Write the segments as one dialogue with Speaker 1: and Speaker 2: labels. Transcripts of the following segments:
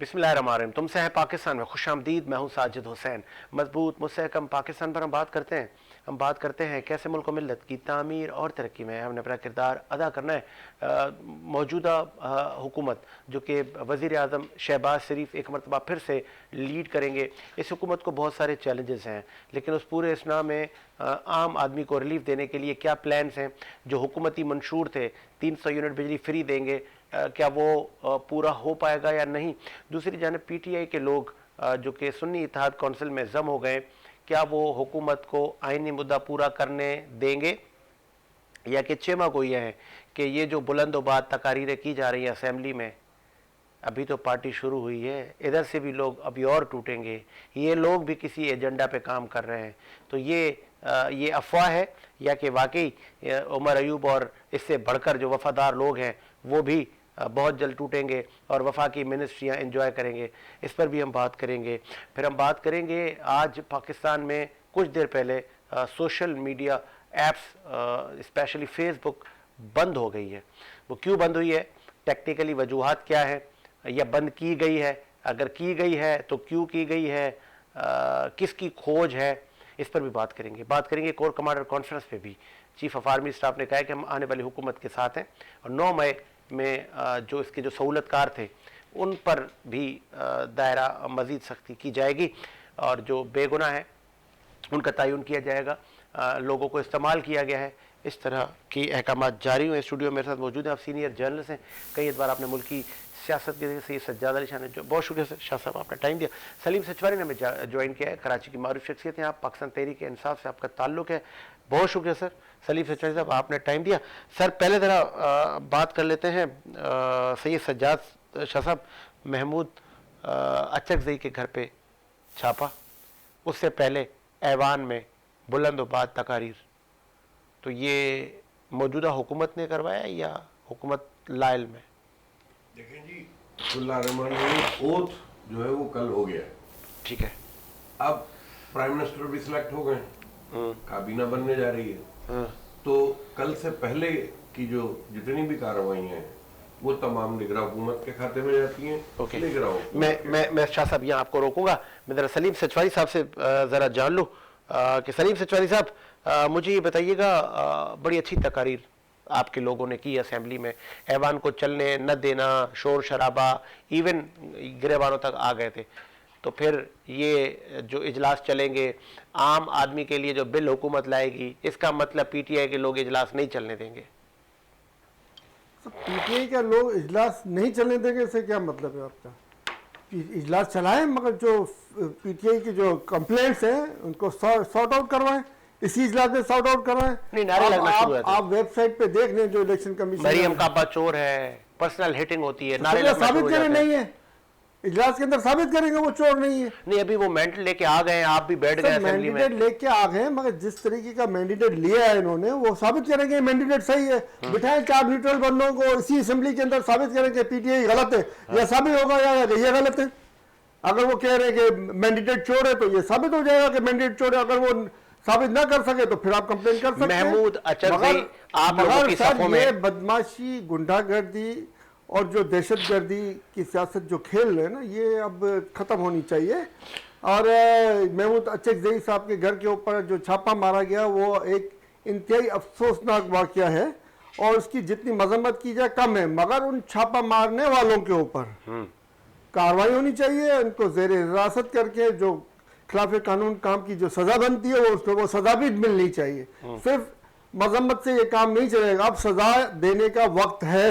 Speaker 1: बिस्मिल्लाहिर्रहमानिर्रहीम। तुमसे है पाकिस्तान में खुशामदीद। मैं हूं साजिद हुसैन। मजबूत मुस्तहकम पाकिस्तान पर हम बात करते हैं। हम बात करते हैं कैसे मुल्क मिल्लत की तामीर और तरक्की में हमने अपना किरदार अदा करना है। मौजूदा हुकूमत जो कि वज़ीर आज़म शहबाज शरीफ एक मरतबा फिर से लीड करेंगे, इस हुकूमत को बहुत सारे चैलेंजेस हैं, लेकिन उस पूरे इसना में आम आदमी को रिलीफ देने के लिए क्या प्लान्स हैं। जो हुकूमती मंशूर थे 300 यूनिट बिजली फ्री देंगे, क्या वो पूरा हो पाएगा या नहीं। दूसरी जानब पीटीआई के लोग जो कि सुन्नी इत्तेहाद कौंसिल में जम हो गए, क्या वो हुकूमत को आइनी मुद्दा पूरा करने देंगे, या कि चेमा को यह है कि ये जो बुलंदोबाद तकारीरें की जा रही हैं असेंबली में, अभी तो पार्टी शुरू हुई है, इधर से भी लोग अभी और टूटेंगे, ये लोग भी किसी एजेंडा पे काम कर रहे हैं। तो ये अफवाह है या कि वाकई उमर अयूब और इससे बढ़कर जो वफादार लोग हैं वो भी बहुत जल्द टूटेंगे और वफाकी मिनिस्ट्रियाँ एंजॉय करेंगे। इस पर भी हम बात करेंगे। फिर हम बात करेंगे आज पाकिस्तान में कुछ देर पहले social media apps specially Facebook बंद हो गई है। वो क्यों बंद हुई है, टेक्निकली वजूहात क्या है, या बंद की गई है, अगर की गई है तो क्यों की गई है, किसकी खोज है, इस पर भी बात करेंगे। बात करेंगे कोर कमांडर कॉन्फ्रेंस पे भी चीफ ऑफ आर्मी स्टाफ ने कहा है कि हम आने वाली हुकूमत के साथ हैं और 9 मई में जो इसके जो सहूलतकार थे उन पर भी दायरा मज़ीद सख्ती की जाएगी और जो बेगुनाह है उनका तयन किया जाएगा। लोगों को इस्तेमाल किया गया है, इस तरह की अहकाम जारी हुए। स्टूडियो मेरे साथ मौजूद हैं, आप सीनियर जर्नलिस्ट हैं, कई बार आपने मुल्क की सियासत की वजह से ये सज्जाद अली शाह ने जो बहुत शुक्रिया शाह साहब आपने टाइम दिया। सलीम सचवारी ने हमें ज्वाइन किया है, कराची की मारूफ शख्सियत हैं आप, पाकिस्तान तहरीक इंसाफ से आपका ताल्लुक है, बहुत शुक्रिया सर। सलीम सचवारी साहब आपने टाइम दिया। सर पहले ज़रा बात कर लेते हैं सैयद सज्जाद शाह साहब, महमूद अचकज़ई के घर पे छापा, उससे पहले ऐवान में बुलंदोबाद तकारीर, तो ये मौजूदा हुकूमत ने करवाया या हुकूमत लाइल में?
Speaker 2: देखें जी, ओथ जो है वो कल हो गया है,
Speaker 1: ठीक है।
Speaker 2: अब प्राइम मिनिस्टर भी सिलेक्ट हो गए, काबीना बनने जा रही है, तो कल से पहले की जो जितनी भी कार्रवाई हैं वो तमाम निगरान हुकूमत के खाते में जाती हैं।
Speaker 1: मैं शाह साहब यहाँ आपको रोकूंगा, मैं जरा सलीम सचवारी साहब से ज़रा जान लूँ कि सलीम सचवारी साहब मुझे ये बताइएगा, बड़ी अच्छी तकारीर आपके लोगों ने की असेंबली में, ऐवान को चलने न देना, शोर शराबा, इवन गिरेबानों तक आ गए थे। तो फिर ये जो इजलास चलेंगे, आम आदमी के लिए जो बिल हुकूमत लाएगी, इसका मतलब पीटीआई के लोग इजलास नहीं चलने देंगे?
Speaker 3: तो पीटीआई के लोग इजलास नहीं चलने देंगे, इससे क्या मतलब है आपका? इजलास चलाएं, मगर जो पीटीआई की जो कंप्लेंट्स हैं उनको सॉर्ट आउट करवाएं, इसी इजलास में सॉर्ट आउट करवाएं।
Speaker 1: नहीं, नारे लगना शुरू है।
Speaker 3: आप वेबसाइट पे देख लें जो इलेक्शन कमीशन,
Speaker 1: मरियम काबा चोर है, पर्सनल हिटिंग होती है,
Speaker 3: तो
Speaker 1: नारे लगना
Speaker 3: साबित
Speaker 1: शुरू हो
Speaker 3: करें
Speaker 1: जाते हैं।
Speaker 3: नहीं है, इजलास के अंदर साबित करेंगे वो चोर नहीं है।
Speaker 1: नहीं, अभी वो मैंडेट लेके आ गए हैं, आप भी बैठ गए असेंबली में।
Speaker 3: मैंडेट लेके आ गए, मगर जिस तरीके का मैंडेट लिया है इन्होंने वो साबित करेंगे मैंडेट सही है। बिठाएं 4 न्यूट्रल बंदों को इसी असेंबली के अंदर, साबित करेंगे पीटीआई गलत है, यह साबित होगा या ये गलत है। अगर वो कह रहे हैं कि मैंडेट चोर है तो ये साबित हो जाएगा कि मैंडेट चोर है। अगर वो साबित ना कर सके तो फिर आप कंप्लेन कर सकते हैं।
Speaker 1: महमूद अचकज़ई, आप लोगों की सफों में
Speaker 3: ये बदमाशी, गुंडागर्दी और जो दहशतगर्दी की सियासत जो खेल रहे हैं ना, ये अब खत्म होनी चाहिए। और महमूद अचकज़ई साहब के घर के ऊपर जो छापा मारा गया वो एक इंतहाई अफसोसनाक वाक़या है और उसकी जितनी मजम्मत की जाए कम है, मगर उन छापा मारने वालों के ऊपर कार्रवाई होनी चाहिए। उनको ज़ेर हिरासत करके जो खिलाफ कानून काम की जो सज़ा बनती है उसको वो सज़ा भी मिलनी चाहिए। सिर्फ मजम्मत से ये काम नहीं चलेगा, अब सजा देने का वक्त है।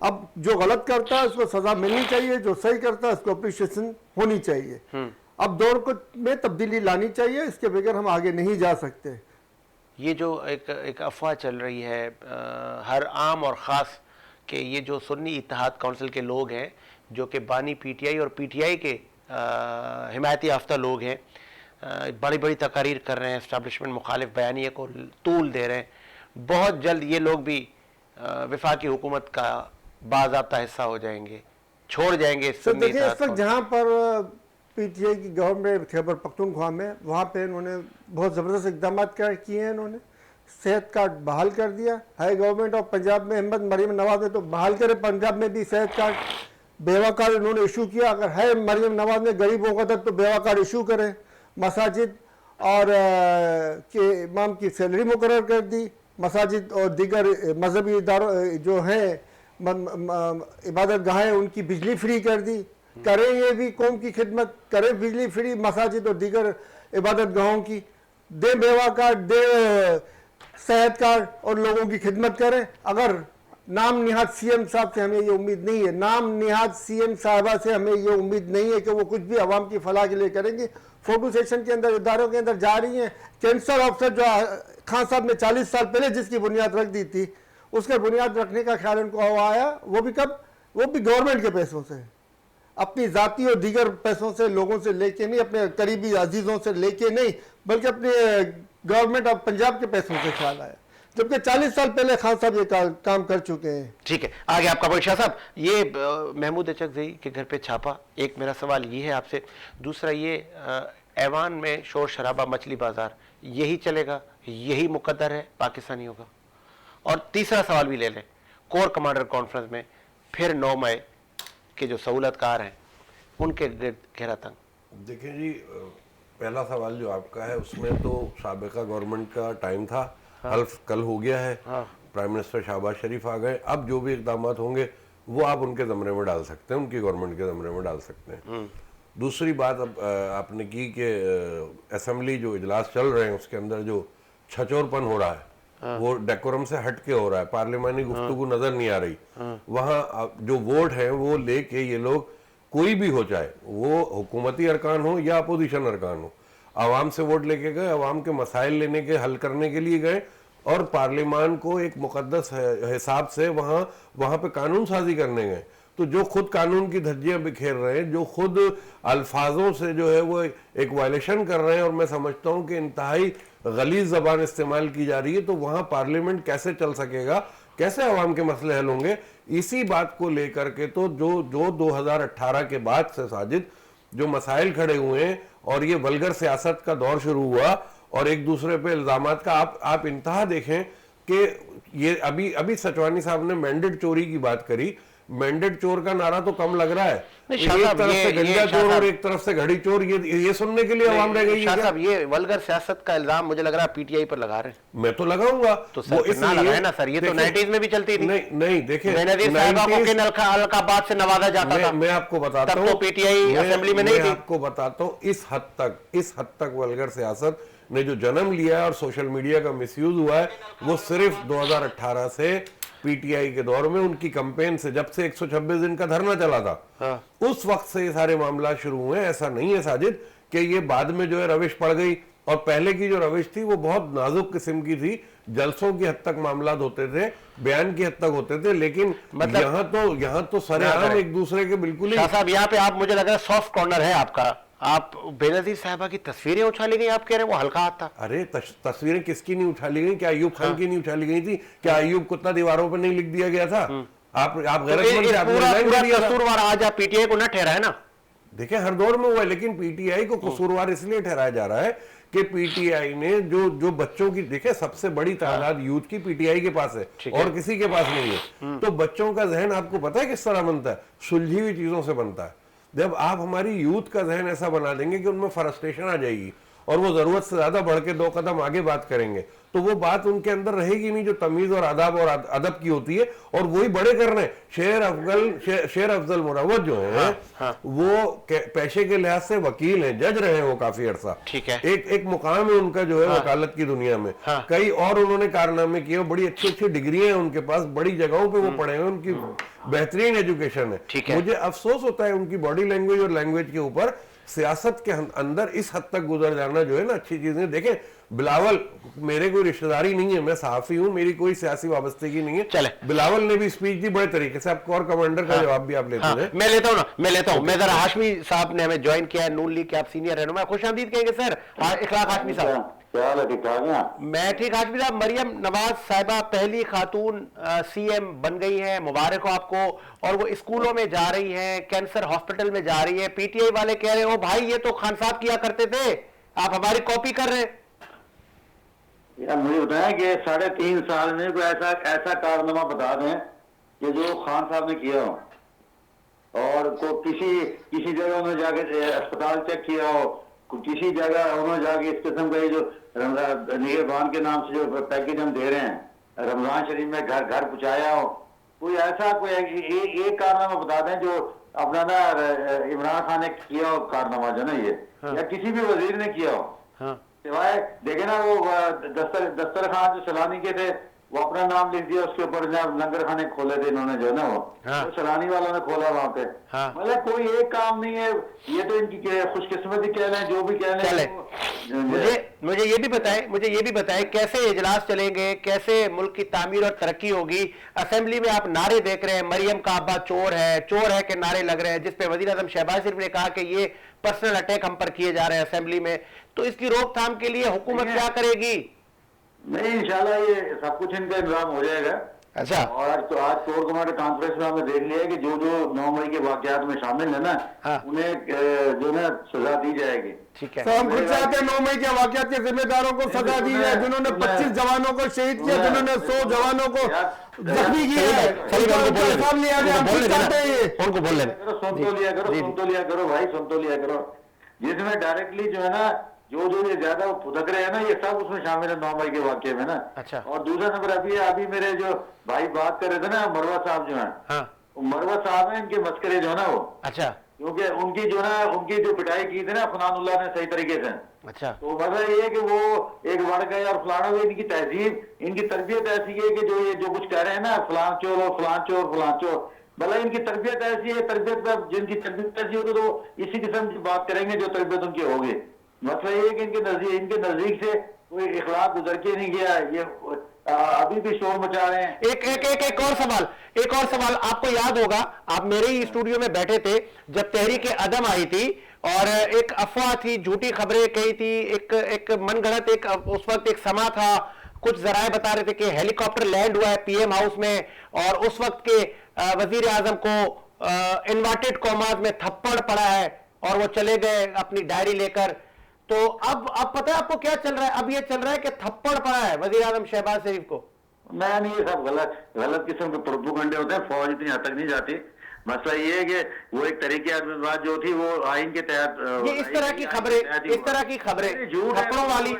Speaker 3: अब जो गलत करता है उसको सजा मिलनी चाहिए, जो सही करता है उसको अप्रिशिएशन होनी चाहिए। अब दौर को में तब्दीली लानी चाहिए, इसके बगैर हम आगे नहीं जा सकते।
Speaker 1: ये जो एक अफवाह चल रही है हर आम और ख़ास कि ये जो सुन्नी इत्तेहाद कौंसिल के लोग हैं जो कि बानी पीटीआई और पीटीआई के हिमायती याफ्ता लोग हैं, बड़ी बड़ी तकारीर कर रहे हैं, इस्टेब्लिशमेंट मुखालिफ बयानिए को तूल दे रहे हैं, बहुत जल्द ये लोग भी वफाकी हुकूमत का बाज़ाब्ता हिस्सा हो जाएंगे, छोड़ जाएंगे।
Speaker 3: तो देखिए इस वक्त जहाँ पर पीटीआई की गवर्नमेंट खैबर पख्तूनख्वा में, वहाँ पे इन्होंने बहुत ज़बरदस्त इकदाम किए हैं। इन्होंने सेहत कार्ड बहाल कर दिया। हाई गवर्नमेंट ऑफ पंजाब में अहमद मरीम नवाज ने तो बहाल करे, पंजाब में भी सेहत कार्ड। बेवा कार्ड इन्होंने इशू किया। अगर है मरियम नवाज ने गरीबों का दर्द तो बेवा कार्ड इशू करें। मसाजिद और के इमाम की सैलरी मुकर्रर कर दी। मसाजिद और दीगर मजहबी इदारों जो हैं इबादत गाहें उनकी बिजली फ्री कर दी। करें ये भी कौम की खिदमत, करें बिजली फ्री मसाजिद और दीगर इबादत गाहों की, दें बेवा कार्ड, दें सेहत कार्ड और लोगों की खिदमत करें। अगर नाम निहाद सीएम साहब से हमें ये उम्मीद नहीं है, नाम निहाद सीएम साहबा से हमें ये उम्मीद नहीं है कि वो कुछ भी आवाम की फलाह के लिए करेंगे। फोटो सेक्शन के अंदर इदारों के अंदर जा रही हैं। कैंसर ऑफिसर जो खान साहब ने 40 साल पहले जिसकी बुनियाद रख दी थी, उसके बुनियाद रखने का ख्याल उनको आया, वो भी कब, वो भी गवर्नमेंट के पैसों से, अपनी जाति और दीगर पैसों से, लोगों से लेके नहीं, अपने करीबी अजीजों से लेके नहीं, बल्कि अपने गवर्नमेंट ऑफ पंजाब के पैसों से ख्याल आया, जबकि 40 साल पहले खान साहब ये काम कर चुके हैं।
Speaker 1: ठीक है, आगे आपका पॉइंट। शाह साहब, ये महमूद अचकज़ई के घर पे छापा, एक मेरा सवाल ये है आपसे। दूसरा ये ऐवान में शोर शराबा, मछली बाजार, यही चलेगा, यही मुकद्दर है पाकिस्तानियों का? और तीसरा सवाल भी ले लें, कोर कमांडर कॉन्फ्रेंस में फिर 9 मई के जो सहूलतकार हैं उनके घेरा तंग।
Speaker 2: देखिए जी, पहला सवाल जो आपका है उसमें तो साबिका गवर्नमेंट का टाइम था, हल्फ कल हो गया है। प्राइम मिनिस्टर शहबाज शरीफ आ गए, अब जो भी इकदाम होंगे वो आप उनके ज़मरे में डाल सकते हैं, उनकी गवर्नमेंट के ज़मरे में डाल सकते हैं। दूसरी बात अब आपने की कि असेंबली जो इजलास चल रहे हैं उसके अंदर जो छचोरपन हो रहा है वो डेकोरम से हट के हो रहा है, पार्लियामानी गुफ्तगू नजर नहीं आ रही। वहाँ जो वोट है वो लेके ये लोग, कोई भी हो, चाहे वो हुकूमती अरकान हो या अपोजिशन अरकान हो, आवाम से वोट लेके गए, आवाम के मसाइल लेने के हल करने के लिए गए और पार्लियामान को एक मुकद्दस हिसाब से वहाँ पे कानून साजी करने गए। तो जो खुद कानून की धज्जियां बिखेर रहे हैं, जो खुद अल्फाजों से जो है वो एक वायलेशन कर रहे हैं, और मैं समझता हूं कि इंतहाई गलीज जबान इस्तेमाल की जा रही है, तो वहां पार्लियामेंट कैसे चल सकेगा, कैसे आवाम के मसले हल होंगे? इसी बात को लेकर के तो जो 2018 के बाद से साजिद जो मसाइल खड़े हुए हैं और ये वल्गर सियासत का दौर शुरू हुआ और एक दूसरे पे इल्जामात का आप इंतहा देखें कि ये अभी सचवानी साहब ने मैंडेट चोरी की बात करी। मैंडेट चोर का नारा तो कम लग रहा है, एक तरफ से गंजा चोर और एक तरफ से घड़ी चोर, ये सुनने के लिए आवाम रह गई है।
Speaker 1: साहब, ये वल्गर सियासत का इल्जाम मुझे लग रहा है पीटीआई पर लगा रहे हैं।
Speaker 2: मैं तो लगाऊंगा,
Speaker 1: तो वो इसलिए लगाए ना सर, ये तो 90s में भी चलती थी।
Speaker 2: नहीं देखिए,
Speaker 1: अलकाबाद से नवाजा जाता था।
Speaker 2: मैं आपको बताता हूँ,
Speaker 1: पीटीआई असेंबली में नहीं थी।
Speaker 2: आपको बताता हूँ, इस हद तक वल्गर सियासत ने जो जन्म लिया है और सोशल मीडिया का मिसयूज हुआ है, वो सिर्फ 2018 से पीटीआई के दौर में उनकी कैंपेन से, जब से 126 दिन का धरना चला था, उस वक्त से ये सारे मामला शुरू हुए। ऐसा नहीं है साजिद कि ये बाद में जो है रविश पड़ गई, और पहले की जो रविश थी वो बहुत नाजुक किस्म की थी, जलसों की हद तक मामला होते थे, बयान की हद तक होते थे, लेकिन मतलब यहाँ तो सरेआम एक दूसरे के बिल्कुल ही।
Speaker 1: साहब, यहाँ पे आप, मुझे लग रहा है सॉफ्ट कॉर्नर है आपका। आप बेनजीर साहबा की तस्वीरें उछाली गई, आप कह रहे हैं वो हल्का हाथ था।
Speaker 2: अरे तस्वीरें किसकी नहीं उछाली गई? क्या अयूब खान की नहीं उछाली गई थी? क्या अयूब कुत्ता दीवारों पर नहीं लिख दिया गया था? आप
Speaker 1: कसूरवार आज आप पीटीआई को न ठहराए ना।
Speaker 2: देखिए, हर दौर में हुआ है, लेकिन पीटीआई को कसूरवार इसलिए ठहराया जा रहा है कि पीटीआई ने जो बच्चों की, देखिए सबसे बड़ी तादाद यूथ की पीटीआई के पास है और किसी के पास नहीं है। तो बच्चों का जहन आपको पता है किस तरह बनता है? सुलझी हुई चीजों से बनता है। जब आप हमारी यूथ का जहन ऐसा बना देंगे कि उनमें फ्रस्ट्रेशन आ जाएगी और वो जरूरत से ज्यादा बढ़ के 2 कदम आगे बात करेंगे, तो वो बात उनके अंदर रहेगी नहीं जो तमीज और आदाब और अदब की होती है, और वही बड़े कर रहे हैं। शेर अफजल मुरव्वत जो है वो पेशे के लिहाज से वकील हैं, जज रहे हैं वो काफी अरसा।
Speaker 1: ठीक है,
Speaker 2: एक मुकाम है उनका जो है वकालत की दुनिया में। कई और उन्होंने कारनामे किए, बड़ी अच्छी डिग्रियां हैं उनके पास, बड़ी जगहों पे वो पढ़े हैं, उनकी बेहतरीन एजुकेशन है। मुझे अफसोस होता है उनकी बॉडी लैंग्वेज और लैंग्वेज के ऊपर सियासत के अंदर इस हद तक गुजर जाना जो है ना अच्छी चीज नहीं। देखें, बिलावल मेरे कोई रिश्तेदारी नहीं है, मैं सहाफी हूं, मेरी कोई सियासी वाबस्तगी नहीं है। चले, बिलावल ने भी स्पीच दी बड़े तरीके से। आप कोर कमांडर का जवाब भी आप लेते हैं।
Speaker 1: मैं लेता हूं। मैं जरा हाशमी साहब ने हमें ज्वाइन किया है, नून लीग के आप सीनियर रहनुमा, खुशामदीद कहेंगे सर। इखलाक हाशमी साहब, मैं ठीक। हाशमी साहब, मरियम नवाज साहिबा पहली खातून सीएम बन गई है, मुबारक हो आपको। और वो स्कूलों में जा रही है, कैंसर हॉस्पिटल में जा रही है। पीटीआई वाले कह रहे हो भाई ये तो खान साहब किया करते थे, आप हमारी कॉपी कर रहे हैं।
Speaker 4: यार मुझे बताया कि 3.5 साल में कोई ऐसा कारनामा बता दें कि जो खान साहब ने किया हो, और को किसी जगह उन्होंने जाके अस्पताल चेक किया हो, किसी जगह उन्होंने जाके इस किस्म का जो निगहबान के नाम से जो पैकेज हम दे रहे हैं रमजान शरीफ में घर घर पहुंचाया हो, कोई ऐसा कोई एक कारनामा बता दें जो अपना ना इमरान खान ने किया हो कारनामा जो ना ये, या किसी भी वजीर ने किया हो। सिवाय देखे ना वो दस्तरखान जो सलानी के थे, वो अपना नाम लिख दिया उसके ऊपर, लंगर खाने खोले थे इन्होंने जो ना वो सलानी वालों ने खोला वहां पे। मतलब कोई एक काम नहीं है, ये तो इनकी खुशकिस्मती कह लें, जो भी कह लें।
Speaker 1: मुझे ये भी बताएं कैसे इजलास चलेंगे, कैसे मुल्क की तामीर और तरक्की होगी। असेंबली में आप नारे देख रहे हैं, मरियम का अब्बा चोर है के नारे लग रहे हैं, जिसपे वजीर आजम शहबाज शरीफ ने कहा कि ये पर्सनल अटैक हम पर किए जा रहे हैं असेंबली में। तो इसकी रोकथाम के लिए हुकूमत क्या करेगी?
Speaker 4: नहीं, इंशाल्लाह ये सब कुछ इनका इंतजाम हो जाएगा।
Speaker 1: अच्छा,
Speaker 4: और आज कोर कमांडर कॉन्फ्रेंस में हमने देख लिया है कि जो 9 मई के वाकयात में शामिल है ना, उन्हें जो है सजा दी जाएगी।
Speaker 1: ठीक है,
Speaker 3: तो हम खुद चाहते हैं 9 मई के वाकयात के जिम्मेदारों को सजा दी जाए, जिन्होंने 25 जवानों को शहीद किया, जिन्होंने 100 जवानों को जख्मी किया है।
Speaker 4: सुन तो लिया करो, जिसमें डायरेक्टली जो है ना जो ये ज्यादा फुदक रहे हैं ना, ये सब उसमें शामिल है 9 मई के वाकये में ना।
Speaker 1: अच्छा।
Speaker 4: और दूसरा नंबर अभी मेरे जो भाई बात कर रहे थे ना, मरवा साहब जो है, मरवा साहब है, इनके मस्करे जो है ना वो। अच्छा। क्योंकि उनकी जो पिटाई की थी ना फनानुल्लाह ने सही तरीके से। अच्छा। तो मतलब ये कि वो एक बढ़ गए और फलाना, वो इनकी तहजीब, इनकी तरबियत ऐसी है कि जो कुछ कह रहे हैं ना, फलान चोर और फलान चोर, मतलब इनकी तरबियत ऐसी है, जिनकी तरबियत ऐसी होगी तो इसी किस्म की बात करेंगे जो तरबियत उनकी होगी। मतलब ये कि इनके नजदीक से कोई इखलाक गुजर के नहीं गया, ये अभी भी शोर मचा रहे हैं।
Speaker 1: एक और सवाल आपको याद होगा, आप मेरे ही स्टूडियो में बैठे थे जब तहरीक अदम आई थी और एक अफवाह थी, झूठी खबरें कही थी, एक मनगढ़ंत उस वक्त एक समा था, कुछ जराए बता रहे थे कि हेलीकॉप्टर लैंड हुआ है पीएम हाउस में और उस वक्त के वजीर आजम को इन्वर्टेड कॉमास में थप्पड़ पड़ा है और वो चले गए अपनी डायरी लेकर। तो अब पता है आपको क्या चल रहा है? अब ये चल रहा है कि थप्पड़ पड़ा है वजीर आजम शहबाज शरीफ को।
Speaker 4: नहीं, ये सब गलत किस्म के प्रोपोगंडे होते हैं, फौज इतनी हद तक नहीं जाती। मसला ये है कि वो एक तरीके बात जो थी वो आइन के तहत,
Speaker 1: ये इस तरह की खबरें थप्पड़ों वाली,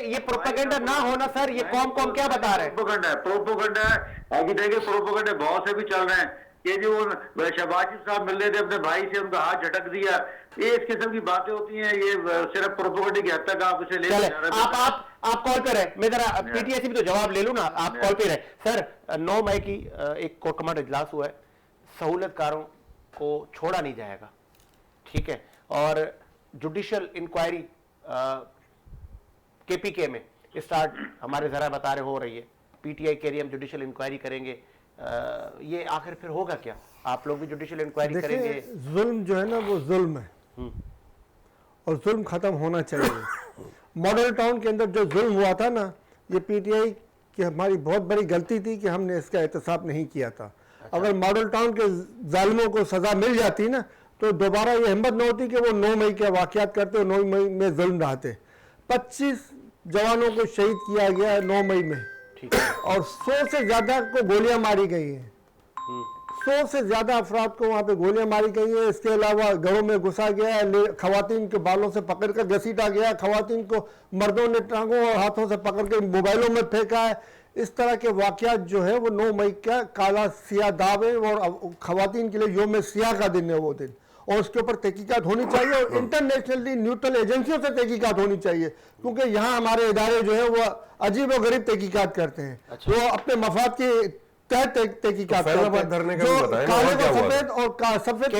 Speaker 1: ये प्रोपेगेंडा ना होना सर, ये कौम क्या बता रहे हैं?
Speaker 4: प्रोपोगंडा है। देखिए प्रोपोगंडे बहुत से भी चल रहे हैं कि जो शहबाज साहब मिल रहे थे अपने भाई से, उनका हाथ झटक दिया, ये इस किस्म की बातें होती हैं। ये सिर्फ प्रोपोगंडे की हद तक आप इसे ले
Speaker 1: आप कॉल पे रहे, मैं जरा पीटीआई भी तो जवाब ले लूं ना, आप कॉल पे रहे। सर 9 मई की एक कोर कमांडर इजलास हुआ है, सहूलतकारों को छोड़ा नहीं जाएगा, ठीक है, और जुडिशियल इंक्वायरी केपीके में स्टार्ट हमारे जरा बता रहे हो रही है, पीटीआई कह रही है हम जुडिशियल इंक्वायरी करेंगे। ये आखिर फिर होगा क्या? आप लोग भी जुडिशियल इंक्वायरी करेंगे?
Speaker 3: जुल्म जो है ना वो जुल्म है और जुल्म खत्म होना चाहिए। मॉडल टाउन के अंदर जो जुल्म हुआ था ना, ये पीटीआई की हमारी बहुत बड़ी गलती थी कि हमने इसका एहतसाब नहीं किया था। अच्छा। अगर मॉडल टाउन के जालिमों को सजा मिल जाती ना, तो दोबारा ये हिम्मत न होती कि वो 9 मई के वाकयात करते और 9 मई में जुल्म रहते। 25 जवानों को शहीद किया गया है 9 मई में, और 100 से ज्यादा को गोलियां मारी गई हैं। 100 से ज्यादा अफराद को वहां पे गोलियां मारी गई हैं। इसके अलावा घरों में घुसा गया, खवातीन के बालों से पकड़कर घसीटा गया, खवातीन को मर्दों ने टांगों और हाथों से पकड़ के मोबाइलों में फेंका है। इस तरह के वाकयात जो है वो 9 मई का काला सिया दाव है और खवातीन के लिए योम सियाह का दिन है वो दिन, और उसके ऊपर तहकीकात होनी चाहिए और इंटरनेशनली न्यूट्रल एजेंसियों से तहकीकात होनी चाहिए, क्योंकि यहाँ हमारे इदारे जो है वो अजीब और गरीब तहकीकात करते हैं। अच्छा। वो अपने मफाद के तहत तहकीकात करते हैं, जो काले को सफेद और सफेद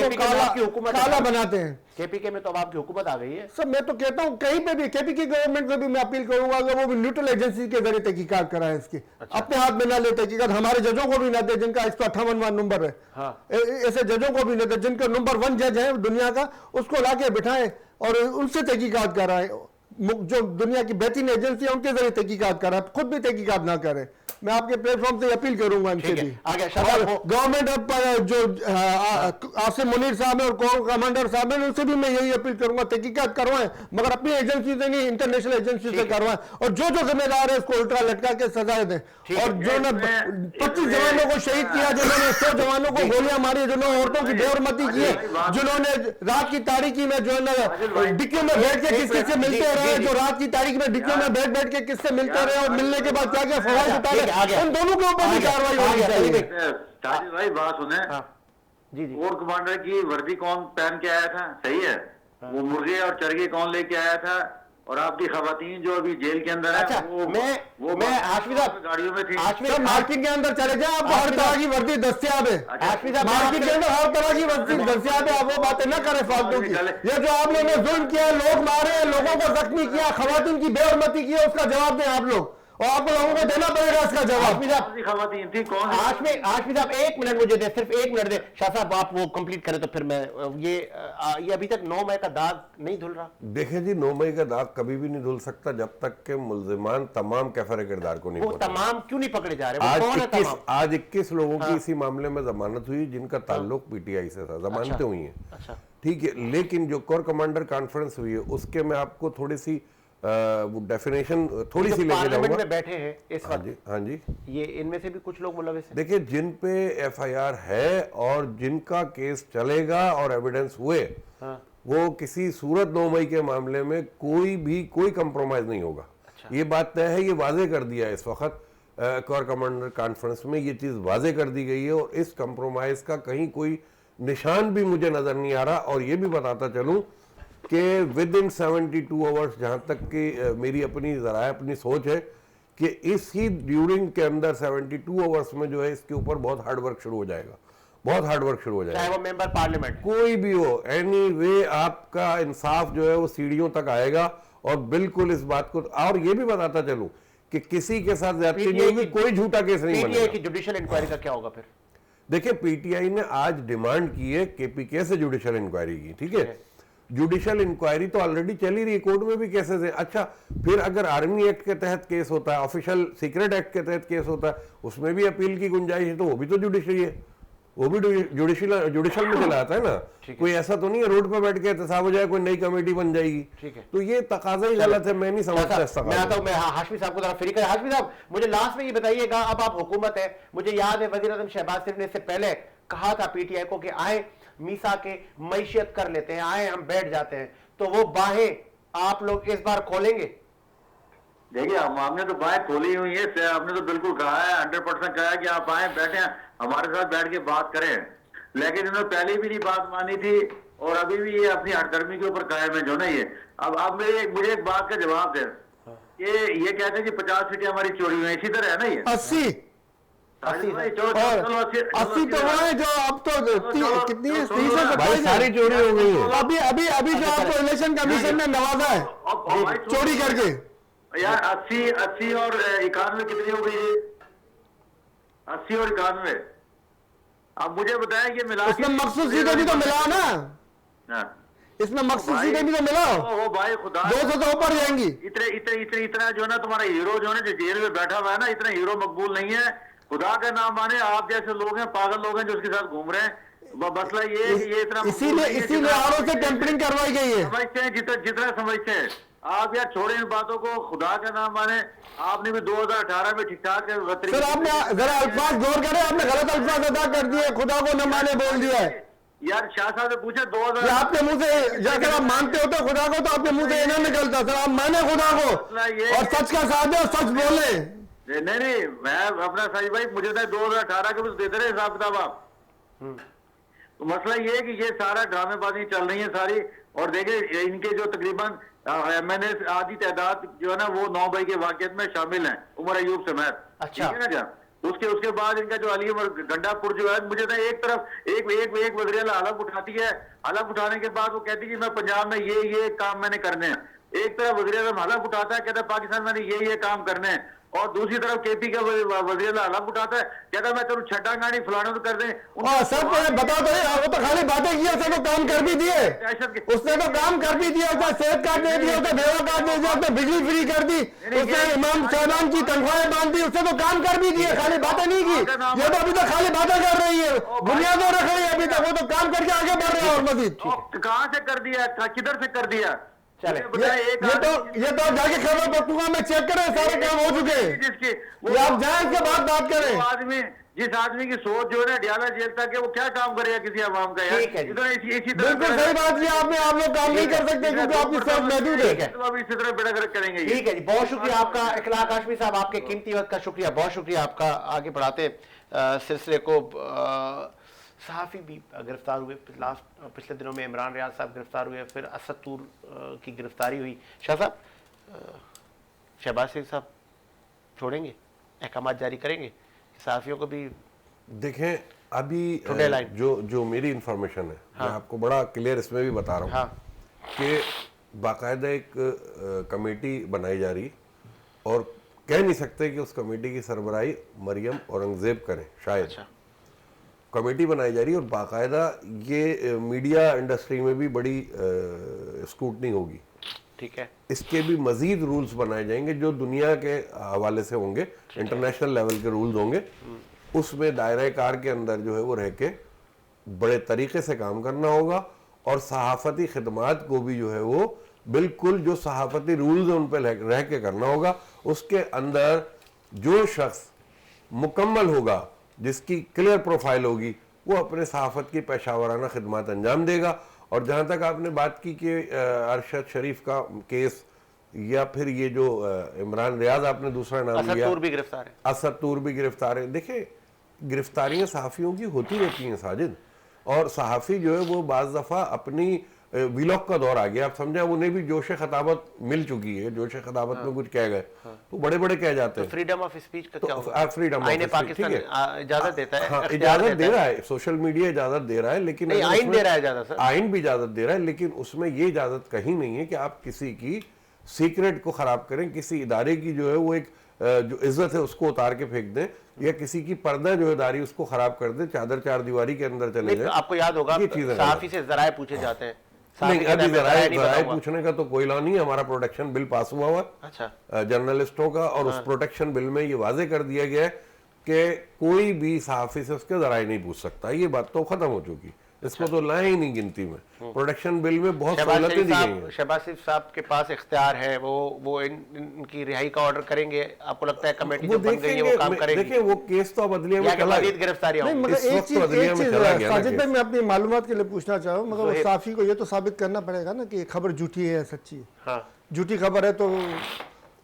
Speaker 3: को काला बनाते हैं।
Speaker 1: केपीके में तो अब आपकी हुकूमत आ गई है
Speaker 3: सर। मैं तो कहता हूँ कहीं पे भी केपीके गवर्नमेंट से भी मैं अपील करूंगा कि वो भी न्यूट्रल एजेंसी के जरिए तहकीकात कराएं इसकी। अच्छा। अपने हाथ में ना ले तहकीकात, हमारे जजों को भी ना दे जिनका 158वां नंबर है। हाँ। ऐसे जजों को भी ना दे जिनका नंबर 1 जज है दुनिया का, उसको लाके बिठाएं और उनसे तहकीकात कराएं। जो दुनिया की बेहतरीन एजेंसी है उनके जरिए तहकीकात कराएं, खुद भी तहकीकात ना करें। मैं आपके प्लेटफॉर्म से अपील करूंगा इनसे
Speaker 1: ठीक है,
Speaker 3: भी।
Speaker 1: आगे शाबाश
Speaker 3: और
Speaker 1: हो।
Speaker 3: गवर्नमेंट पर जो आसिम मुनीर साहब है और कोर कमांडर साहब है, उनसे भी मैं यही अपील करूंगा, तहकीकात करवाएं, मगर अपनी एजेंसी से नहीं, इंटरनेशनल एजेंसी से करवाएं, और जो जिम्मेदार है उसको उल्टा लटका के सजाएं दें। और जो ना 25 जवानों को शहीद किया, जिन्होंने 100 जवानों को गोलियां मारी, जिन्होंने औरतों की बेहरमती की है, जिन्होंने रात की तारीकी में जो है ना डिक्कियों में बैठ के किस किससे मिलते रहे, जो रात की तारीख में डिक्कियों में बैठ बैठ के किससे मिलते रहे और मिलने के बाद क्या क्या फवायद उठा रहे, उन दोनों के ऊपर भी कार्रवाई होनी चाहिए।
Speaker 4: साजिद भाई बात सुने,
Speaker 1: जी जी
Speaker 4: कोर कमांडर की वर्दी कौन पहन के आया था, सही है, वो मुर्गे और चरगे कौन लेके आया था, और आपकी खवातीन जो अभी जेल के अंदर है,
Speaker 1: अच्छा, मैं हाशमी साहब
Speaker 4: गाड़ियों में थी।
Speaker 3: सर मार्केट के अंदर चले जाए, आपको हर तरह की वर्दी दस्तयाब है।
Speaker 1: हाशमी साहब
Speaker 3: मार्केट के अंदर हर तरह की वर्दी दस्तयाब है, आप वो बातें ना करें फालतू की। ये जो आप लोगों ने जुल्म किया, लोग मारे हैं, लोगों को जख्मी किया, खवातीन की बेहरमती की है, उसका जवाब दें आप लोग, और आपको लोगों को देना पड़ेगा इसका जवाब।
Speaker 1: हाशमी साहब,
Speaker 4: कौन सी खवातीन थी, कौन सी?
Speaker 1: हाशमी साहब 1 मिनट मुझे दे, सिर्फ 1 मिनट दे। शाह साहब आप वो कंप्लीट करें तो फिर मैं ये अभी तक 9 मई का दाग नहीं धुल रहा।
Speaker 2: देखें जी, 9 मई का दाग कभी भी नहीं धुल सकता जब तक के मुल्जिमान तमाम कैफर किरदार को नहीं
Speaker 1: वो
Speaker 2: पहुंचे।
Speaker 1: तमाम क्यों नहीं पकड़े जा रहे, वो कौन है तमाम?
Speaker 2: आज 21 लोगों की इसी मामले में जमानत हुई जिनका ताल्लुक पीटीआई से था, जमानतें हुई हैं।
Speaker 1: अच्छा,
Speaker 2: ठीक है, लेकिन जो कोर कमांडर कॉन्फ्रेंस हुई है उसके मैं आपको थोड़ी सी वो डेफिनेशन थोड़ी सी लेके
Speaker 1: पार्लियामेंट
Speaker 2: जाऊंगा।
Speaker 1: में बैठे हैं इस
Speaker 2: हाँ
Speaker 1: वक्त,
Speaker 2: जी, हाँ जी,
Speaker 1: ये इनमें से भी कुछ लोग मुलविस हैं।
Speaker 2: देखिए जिन पे एफआईआर है और जिनका केस चलेगा और एविडेंस हुए, वो किसी सूरत 9 मई के मामले में कोई कंप्रोमाइज नहीं होगा। ये बात तय है, ये वाजे कर दिया है इस वक्त कोर कमांडर कॉन्फ्रेंस में, ये चीज वाजे कर दी गई है, और इस कंप्रोमाइज का कहीं कोई निशान भी मुझे नजर नहीं आ रहा। और ये भी बताता चलूं कि विद इन 72 आवर्स, जहां तक कि मेरी अपनी सोच है कि इस ही ड्यूरिंग के अंदर 72 आवर्स में जो है इसके ऊपर बहुत हार्ड वर्क शुरू हो जाएगा, बहुत हार्ड वर्क शुरू हो
Speaker 1: चाहे
Speaker 2: जाएगा,
Speaker 1: वो मेंबर पार्लियामेंट
Speaker 2: कोई भी हो। एनी वे आपका इंसाफ जो है वो सीढ़ियों तक आएगा। और बिल्कुल इस बात को, और ये भी बताता चलूं कि किसी के साथ ज्यादती नहीं होगी, कोई झूठा केस नहीं
Speaker 1: पीटीआई
Speaker 2: बनेगा।
Speaker 1: की जुडिशियल इंक्वायरी का क्या होगा फिर?
Speaker 2: देखिए, पीटीआई ने आज डिमांड की है केपीके से जुडिशियल इंक्वायरी की, ठीक है। जुडिशियल इंक्वायरी तो ऑलरेडी चली रही है, कोर्ट में भी केसेस है। अच्छा, फिर अगर आर्मी एक्ट के तहत केस होता है, ऑफिशियल सीक्रेट एक्ट के तहत केस होता है, उसमें भी अपील की गुंजाइश है, तो वो भी तो जुडिशरी है, वो भी जुडिशियल में चला आता है ना। कोई ऐसा तो नहीं है रोड पर बैठ के एहतसाब हो जाए, कोई नई कमेटी बन जाएगी।
Speaker 1: ठीक है,
Speaker 2: तो ये तकाजा ही गलत है, मैं नहीं समझता।
Speaker 1: मैं आता हूं, मैं हाशमी साहब को जरा फ्री करें। हाशमी साहब, मुझे लास्ट में ये बताइएगा, अब आप हुकूमत है, मुझे याद है वजीर आज़म शहबाज शरीफ ने इससे पहले कहा था पीटीआई को कि आए मीसा के मईशियत कर लेते हैं, आए हम बैठ जाते हैं, तो वो बाहें आप लोग इस बार खोलेंगे?
Speaker 4: देखिए, हमने तो बात खोली हुई है, आपने तो बिल्कुल कहा है, 100% कहा है कि आप आए, बैठे, हमारे साथ बैठ के बात करें। लेकिन इन्होंने पहले भी नहीं बात मानी थी, और अभी भी ये अपनी हटधर्मी के ऊपर कायम है जो ना ये। अब मुझे एक बात का जवाब दे, ये कहते हैं कि 50 सीटें हमारी चोरी हुई, इसी तरह है ना ये?
Speaker 3: 80 तो वो है जो अब तो कितनी है, 30 से
Speaker 2: भाई
Speaker 3: 27
Speaker 2: सारी चोरी हो गई है।
Speaker 3: अभी जो आपको इलेक्शन कमीशन ने नवाजा है चोरी करके।
Speaker 4: यार 80 और 91 कितनी हो गई है? 80 और 91, अब मुझे बताएं कि मिला,
Speaker 3: इसमें मखसूस सीटें भी तो मिला ना, इसमें मखसूस सीटें भी तो मिला,
Speaker 4: ओ भाई खुदा,
Speaker 3: 200 तो ऊपर जाएंगी।
Speaker 4: इतना जो है ना तुम्हारा हीरो जो है ना, जो जेल में बैठा हुआ है ना, इतना हीरो मकबूल नहीं है। खुदा का नाम माने, आप जैसे लोग हैं, पागल लोग हैं जो उसके साथ घूम रहे हैं। मसला ये है कि ये इतना
Speaker 3: इसीलिए आरोप से टेम्परिंग करवाई गई है।
Speaker 4: समझते हैं जितना समझते हैं आप। यार छोड़े इन बातों को, खुदा का नाम माने, आपने भी 2018 में ठीक ठाक
Speaker 3: सर आपने जरा अल्फाज गौर करें, आपने गलत अल्फाज अदा कर दिए, खुदा को न माने बोल दिया है।
Speaker 4: यार शाह साहब से पूछे 2000,
Speaker 3: आपके मुंह से अगर आप मानते होते खुदा को तो आपके मुंह से ये ना निकलता। सर आप माने खुदा को और सच का साथ दे और सच बोले।
Speaker 4: नहीं, मैं अपना सही भाई, मुझे 2018 के कुछ देते रहे हिसाब किताब आप। तो मसला ये है कि ये सारा ड्रामेबाजी चल रही है सारी। और देखिए, इनके जो तकरीबन मैंने आधी तादाद जो है ना, वो 9 मई के वाकये में शामिल हैं, उमर अयूब समेत।
Speaker 1: अच्छा,
Speaker 4: ठीक है ना क्या? उसके बाद इनका जो अली उमर गंडापुर जो है, मुझे ना एक तरफ एक वज़ीर हलफ उठाती है, हलफ उठाने के बाद वो कहती है कि मैं पंजाब में ये काम मैंने करने हैं। एक तरफ वज़ीर आज़म हलफ उठाता है, कहता है पाकिस्तान में ये काम करने हैं, और दूसरी तरफ केपी का वजीर अलग उठाता है, कहता है मैं तेरू छड्डा गाड़ी फलाने तो कर दें।
Speaker 3: सर बता दो, वो तो खाली बातें की, उसने तो काम कर भी दिए, उसने तो काम कर भी दिया, उसने सेहत कार्ड दे दिया, उसने बेवा कार्ड दे दिया, उसने बिजली फ्री कर दी, उसने इमाम साहबान की तनख्वाहें बांध दी, उसने तो काम कर भी दिए, खाली बातें नहीं की। ये तो अभी तक खाली बातें कर रही है, बुनियादें रख रही है अभी तक, वो तो काम करके आगे बढ़ रहे हैं। और मजीद
Speaker 4: कहाँ से कर दिया, किधर से कर दिया?
Speaker 1: चले
Speaker 3: ये तो जाके खबर पख्तूनख्वा में चेक करें, सारे काम हो चुके हैं।
Speaker 4: जिसकी
Speaker 3: आप जाए इसके बाद बात करें।
Speaker 4: आदमी, जिस आदमी की सोच जो है ना डियाला जेल तक है, वो क्या काम करेगा किसी अवाम का यार?
Speaker 1: ठीक है जी।
Speaker 4: इसी
Speaker 3: बिल्कुल सही बात की आपने, आप लोग काम नहीं कर सकते क्योंकि आपकी सोच महदूद है।
Speaker 4: इसी तरह बेड़ा गर्क करेंगे।
Speaker 1: ठीक है जी, बहुत शुक्रिया आपका इखलाक हाशमी साहब, आपके कीमती वक्त का शुक्रिया, बहुत शुक्रिया आपका। आगे बढ़ाते सिलसिले को, सहाफ़ी भी गिरफ्तार हुए पिछले दिनों में, इमरान रियाज साहब गिरफ्तार हुए, फिर असद तूर की गिरफ्तारी हुई। शाह साहब, शहबाज शरीफ साहब छोड़ेंगे, अहकाम जारी करेंगे, सहाफ़ियों को भी?
Speaker 2: देखें अभी जो मेरी इंफॉर्मेशन है, मैं आपको बड़ा क्लियर इसमें भी बता रहा हूँ कि बाकायदा एक कमेटी बनाई जा रही, और कह नहीं सकते कि उस कमेटी की सरबराही मरियम औरंगजेब करें, शायद। अच्छा। कमेटी बनाई जा रही है और बाकायदा ये मीडिया इंडस्ट्री में भी बड़ी स्क्रूटनी होगी।
Speaker 1: ठीक है।
Speaker 2: इसके भी मजीद रूल्स बनाए जाएंगे जो दुनिया के हवाले से होंगे, इंटरनेशनल लेवल के रूल्स होंगे। उसमें दायरा कार के अंदर जो है वो रह के बड़े तरीके से काम करना होगा, और सहाफती खिदमात को भी जो है वो बिल्कुल जो सहाफती रूल्स हैं उन पर रह के करना होगा। उसके अंदर जो शख्स मुकम्मल होगा, जिसकी क्लियर प्रोफाइल होगी, वो अपने सहाफत की पेशावराना खिदमत अंजाम देगा। और जहाँ तक आपने बात की कि अरशद शरीफ का केस, या फिर ये जो इमरान रियाज आपने दूसरा नाम लिया,
Speaker 1: असद तूर भी गिरफ्तार है।
Speaker 2: असद तूर भी गिरफ्तार है। देखिए, गिरफ्तारियां सहाफ़ियों की होती रहती हैं साजिद, और सहाफ़ी जो है वो बाज़ दफ़ा अपनी विलॉग का दौर आ गया, आप समझा, उन्हें भी जोश खताबत मिल चुकी है, जोश खताबत में कुछ कह गए तो बड़े बड़े कह जाते हैं।
Speaker 1: फ्रीडम ऑफ स्पीच का क्या होगा?
Speaker 2: फ्रीडम ऑफ स्पीच
Speaker 1: पाकिस्तान इजाजत देता है,
Speaker 2: इजाजत दे रहा है, सोशल मीडिया इजाजत दे रहा है, लेकिन
Speaker 1: आइन दे रहा है इजाजत,
Speaker 2: आइन भी इजाजत दे रहा है, लेकिन उसमें ये इजाजत कहीं नहीं है कि आप किसी की सीक्रेट को खराब करें, किसी इदारे की जो है वो एक जो इज्जत है उसको उतार के फेंक दें, या किसी की पर्दा जो है दारी उसको खराब कर दें, चादर चार दीवारी के अंदर चले जाए।
Speaker 1: आपको याद होगा सहाफी से जराए पूछे जाते हैं।
Speaker 2: नहीं, अभी जराए पूछने का तो कोई लॉ नहीं है, हमारा प्रोटेक्शन बिल पास हुआ हुआ। अच्छा। जर्नलिस्टों का, और उस प्रोटेक्शन बिल में ये वाजे कर दिया गया है कि कोई भी सहाफी से उसके जराए नहीं पूछ सकता। ये बात तो खत्म हो चुकी, इसको तो लाए ही नहीं गिनती में। प्रोटेक्शन बिल में बहुत सहूलतें दी गई हैं।
Speaker 1: शहबाज शरीफ साहब के पास इख्तियार है, वो इनकी रिहाई का ऑर्डर करेंगे, आपको लगता है कमेटी जो बन गई है वो काम करेगी?
Speaker 2: देखिए, वो केस तो अदलिया में चला गया,
Speaker 1: गिरफ्तारी
Speaker 3: नहीं, मगर एक चीज साजिद भाई मैं अपनी मालूमात के लिए पूछना चाहूँ, मगर साफी को ये तो साबित करना पड़ेगा ना कि खबर झूठी है या सच्ची है। झूठी खबर है तो